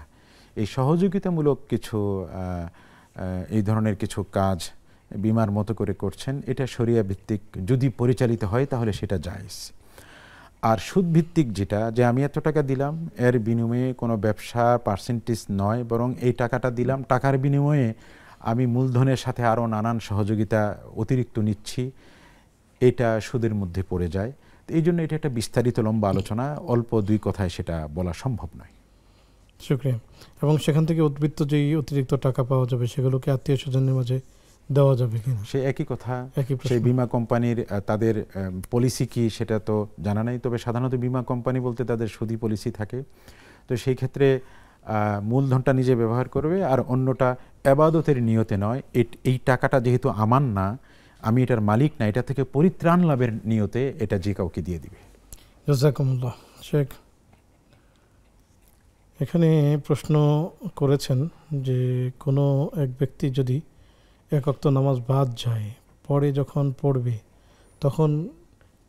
[SPEAKER 2] এই সহযোগিতামূলক কিছু এই ধরনের কিছু কাজ বিমার মতো করে করছেন। এটা শরিয়া ভিত্তিক যদি পরিচালিত হয় তাহলে সেটা জায়েজ। আর সুদ ভিত্তিক যেটা, যে আমি এত টাকা দিলাম, এর বিনিময়ে কোনো ব্যবসা পার্সেন্টেজ নয়, বরং এই টাকাটা দিলাম, টাকার বিনিময়ে আমি মূলধনের সাথে আরও নানান সহযোগিতা অতিরিক্ত নিচ্ছি, এটা সুদের মধ্যে পড়ে যায়। তো এই জন্য এটা একটা বিস্তারিত লম্বা আলোচনা, অল্প দুই কথায় সেটা বলা সম্ভব নয়।
[SPEAKER 1] শুকরিয়া। এবং সেখান থেকে উদ্বৃত্ত যেই অতিরিক্ত টাকা পাওয়া যাবে, সেগুলোকে আত্মীয় স্বজনের মাঝে দেওয়া যাবে কিনা?
[SPEAKER 2] সে একই কথা। সেই বিমা কোম্পানির তাদের পলিসি কি সেটা তো জানা নাই, তবে সাধারণত বিমা কোম্পানি বলতে তাদের সুদি পলিসি থাকে। তো সেই ক্ষেত্রে মূলধনটা নিজে ব্যবহার করবে, আর অন্যটা ইবাদতের নিয়তে নয়, এই টাকাটা যেহেতু আমার না, আমি এটার মালিক না, এটা থেকে পরিত্রাণ লাভের নিয়তে এটা যে কাউকে দিয়ে দিবে।
[SPEAKER 1] জাযাকুমুল্লাহ। শেখ, এখানে প্রশ্ন করেছেন যে কোনো এক ব্যক্তি যদি এক ওয়াক্ত নামাজ বাদ যায়, পরে যখন পড়বে তখন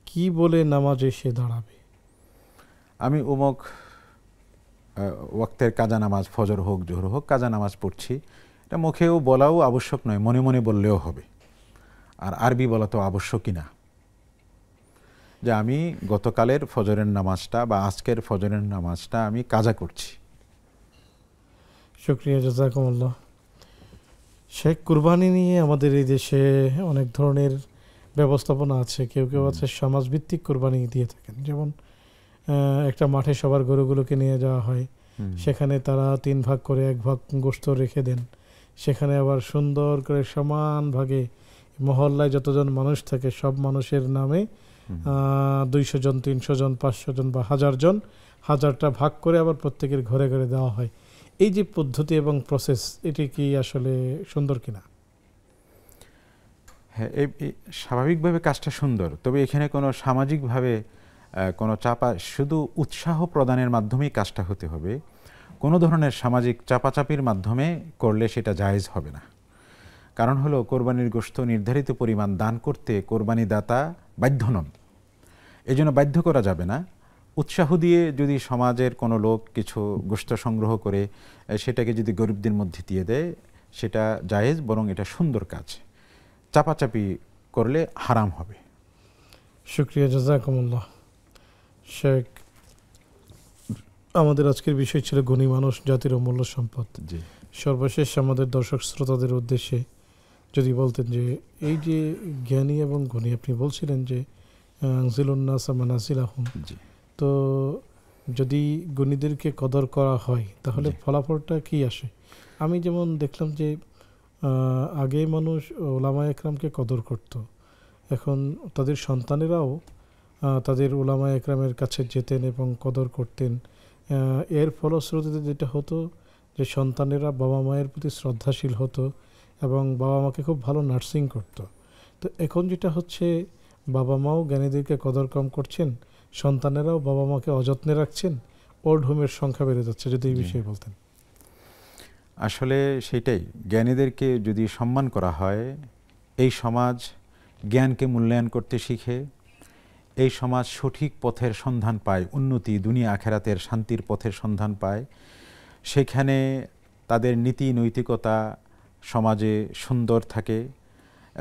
[SPEAKER 1] কি বলে নামাজে সে দাঁড়াবে?
[SPEAKER 2] আমি অমুক ওয়াক্তের কাজা নামাজ, ফজর হোক জোহর হোক, কাজা নামাজ পড়ছি, এটা মুখেও বলাও আবশ্যক নয়, মনে মনে বললেও হবে। আর আরবি বলা তো আবশ্যকই না, যে আমি গতকালের ফজরের নামাজটা বা আজকের ফজরের নামাজটা আমি কাজা করছি।
[SPEAKER 1] শুকরিয়া, জাযাকুমুল্লাহ। শেখ, কুরবানি নিয়ে আমাদের এই দেশে অনেক ধরনের ব্যবস্থাপনা আছে। কেউ কেউ আছে সমাজভিত্তিক কুরবানি দিয়ে থাকেন, যেমন একটা মাঠে সবার গরুগুলোকে নিয়ে যাওয়া হয়, সেখানে তারা 3 ভাগ করে 1 ভাগ গোশত রেখে দেন, সেখানে আবার সুন্দর করে সমান ভাগে মহল্লায় যতজন মানুষ থাকে সব মানুষের নামে 200 জন, 300 জন, 500 জন বা 1000 জন, 1000টা ভাগ করে আবার প্রত্যেকের ঘরে ঘরে দেওয়া হয়। এই যে পদ্ধতি এবং প্রসেস, এটি কি আসলে সুন্দর কিনা?
[SPEAKER 2] হ্যাঁ, এই স্বাভাবিকভাবে কাজটা সুন্দর, তবে এখানে কোনো সামাজিকভাবে কোনো চাপা, শুধু উৎসাহ প্রদানের মাধ্যমেই কাজটা হতে হবে। কোনো ধরনের সামাজিক চাপাচাপির মাধ্যমে করলে সেটা জায়েজ হবে না। কারণ হলো, কোরবানির গোশত নির্ধারিত পরিমাণ দান করতে কোরবানি দাতা বাধ্য নন, এই জন্য বাধ্য করা যাবে না। উৎসাহ দিয়ে যদি সমাজের কোনো লোক কিছু গোশত সংগ্রহ করে সেটাকে যদি গরিবদের মধ্যে দিয়ে দেয়, সেটা জায়েজ, বরং এটা সুন্দর কাজ। চাপাচাপি করলে হারাম হবে।
[SPEAKER 1] শুকরিয়া, জাযাকুমুল্লাহ। শেখ, আমাদের আজকের বিষয় ছিল গুণী মানুষ জাতির অমূল্য সম্পদ।
[SPEAKER 2] জি।
[SPEAKER 1] সর্বশেষ আমাদের দর্শক শ্রোতাদের উদ্দেশ্যে যদি বলতেন যে এই যে জ্ঞানী এবং গুণী, আপনি বলছিলেন যে আনজিলুন্নাস মানাজিলাহুম, তো যদি গুণীদেরকে কদর করা হয় তাহলে ফলাফলটা কি আসে? আমি যেমন দেখলাম যে আগে মানুষ ওলামায়ে একরামকে কদর করত, এখন তাদের সন্তানেরাও তাদের ওলামায়ে একরামের কাছে যেতেন এবং কদর করতেন। এর ফলশ্রুতিতে যেটা হতো যে সন্তানেরা বাবা মায়ের প্রতি শ্রদ্ধাশীল হতো এবং বাবা মাকে খুব ভালো নার্সিং করত। তো এখন যেটা হচ্ছে, বাবা মাও জ্ঞানীদেরকে কদর কম করছেন, সন্তানেরাও বাবা মাকে অযত্নে রাখছেন, ওল্ড হোমের সংখ্যা বেড়ে যাচ্ছে। যদি এই বিষয়ে বলতেন।
[SPEAKER 2] আসলে সেটাই, জ্ঞানীদেরকে যদি সম্মান করা হয়, এই সমাজ জ্ঞানকে মূল্যায়ন করতে শিখে, এই সমাজ সঠিক পথের সন্ধান পায়, উন্নতি, দুনিয়া আখেরাতের শান্তির পথের সন্ধান পায়। সেখানে তাদের নীতি নৈতিকতা সমাজে সুন্দর থাকে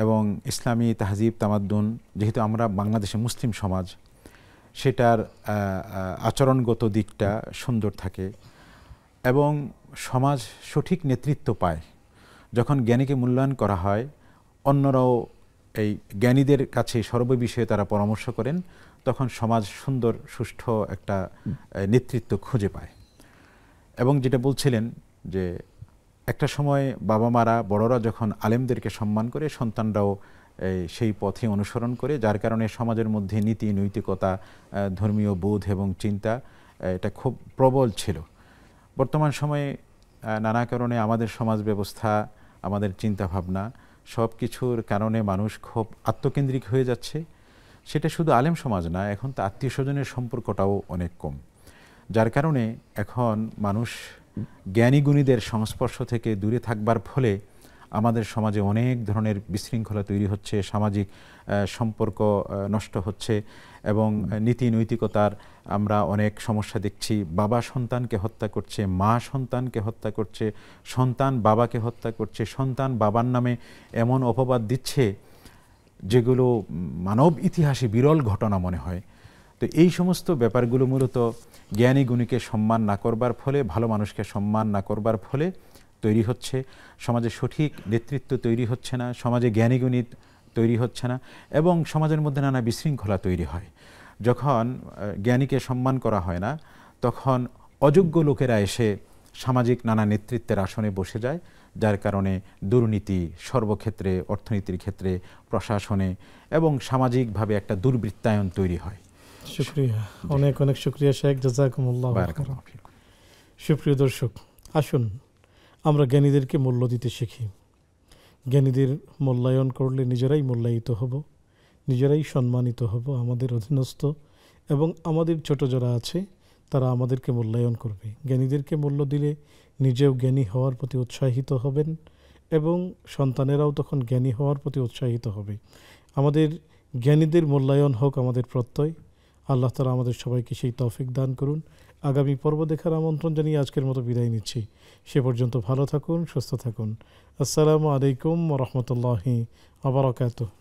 [SPEAKER 2] এবং ইসলামী তাহজিব তামাদ্দুন, যেহেতু আমরা বাংলাদেশে মুসলিম সমাজ, সেটার আচরণগত দিকটা সুন্দর থাকে এবং সমাজ সঠিক নেতৃত্ব পায়। যখন জ্ঞানীকে মূল্যায়ন করা হয়, অন্যরাও এই জ্ঞানীদের কাছে সর্ববিষয়ে তারা পরামর্শ করেন, তখন সমাজ সুন্দর সুষ্ঠু একটা নেতৃত্ব খুঁজে পায়। এবং যেটা বলছিলেন যে একটা সময় বাবা মারা বড়রা যখন আলেমদেরকে সম্মান করে, সন্তানরাও সেই পথে অনুসরণ করে, যার কারণে সমাজের মধ্যে নীতি নৈতিকতা, ধর্মীয় বোধ এবং চিন্তা এটা খুব প্রবল ছিল। বর্তমান সময়ে নানা কারণে আমাদের সমাজ ব্যবস্থা, আমাদের চিন্তাভাবনা সব কিছুর কারণে মানুষ খুব আত্মকেন্দ্রিক হয়ে যাচ্ছে। সেটা শুধু আলেম সমাজ না, এখন তো আত্মীয় স্বজনের সম্পর্কটাও অনেক কম, যার কারণে এখন মানুষ জ্ঞানী গুণীদের সংস্পর্শ থেকে দূরে থাকবার ফলে আমাদের সমাজে অনেক ধরনের বিশৃঙ্খলা তৈরি হচ্ছে, সামাজিক সম্পর্ক নষ্ট হচ্ছে এবং নীতি নৈতিকতার আমরা অনেক সমস্যা দেখছি। বাবা সন্তানকে হত্যা করছে, মা সন্তানকে হত্যা করছে, সন্তান বাবাকে হত্যা করছে, সন্তান বাবার নামে এমন অপবাদ দিচ্ছে যেগুলো মানব ইতিহাসে বিরল ঘটনা মনে হয়। তো এই সমস্ত ব্যাপারগুলো মূলত জ্ঞানী গুণীকে সম্মান না করবার ফলে, ভালো মানুষকে সম্মান না করবার ফলে তৈরি হচ্ছে। সমাজে সঠিক নেতৃত্ব তৈরি হচ্ছে না, সমাজে জ্ঞানী গুণী তৈরি হচ্ছে না এবং সমাজের মধ্যে নানা বিশৃঙ্খলা তৈরি হয়। যখন জ্ঞানীকে সম্মান করা হয় না, তখন অযোগ্য লোকেরা এসে সামাজিক নানা নেতৃত্বের আসনে বসে যায়, যার কারণে দুর্নীতি সর্বক্ষেত্রে, অর্থনীতির ক্ষেত্রে, প্রশাসনে এবং সামাজিকভাবে একটা দুর্বৃত্তায়ন তৈরি হয়।
[SPEAKER 1] শুকরিয়া, অনেক অনেক শুকরিয়া শেখ, জাযাকুমুল্লাহ খাইরান। সুপ্রিয় দর্শক, আসুন আমরা জ্ঞানীদেরকে মূল্য দিতে শিখি। জ্ঞানীদের মূল্যায়ন করলে নিজেরাই মূল্যায়িত হব, নিজেরাই সম্মানিত হব। আমাদের অধীনস্থ এবং আমাদের ছোট যারা আছে তারা আমাদেরকে মূল্যায়ন করবে। জ্ঞানীদেরকে মূল্য দিলে নিজেও জ্ঞানী হওয়ার প্রতি উৎসাহিত হবেন এবং সন্তানেরাও তখন জ্ঞানী হওয়ার প্রতি উৎসাহিত হবে। আমাদের জ্ঞানীদের মূল্যায়ন হোক আমাদের প্রত্যয়। আল্লাহ তাআলা আমাদের সবাইকে সেই তৌফিক দান করুন। আগামী পর্ব দেখার আমন্ত্রণ জানিয়ে আজকের মতো বিদায় নিচ্ছি। সে পর্যন্ত ভালো থাকুন, সুস্থ থাকুন। আসসালামু আলাইকুম ওয়া রাহমাতুল্লাহি ওয়া বারাকাতুহু।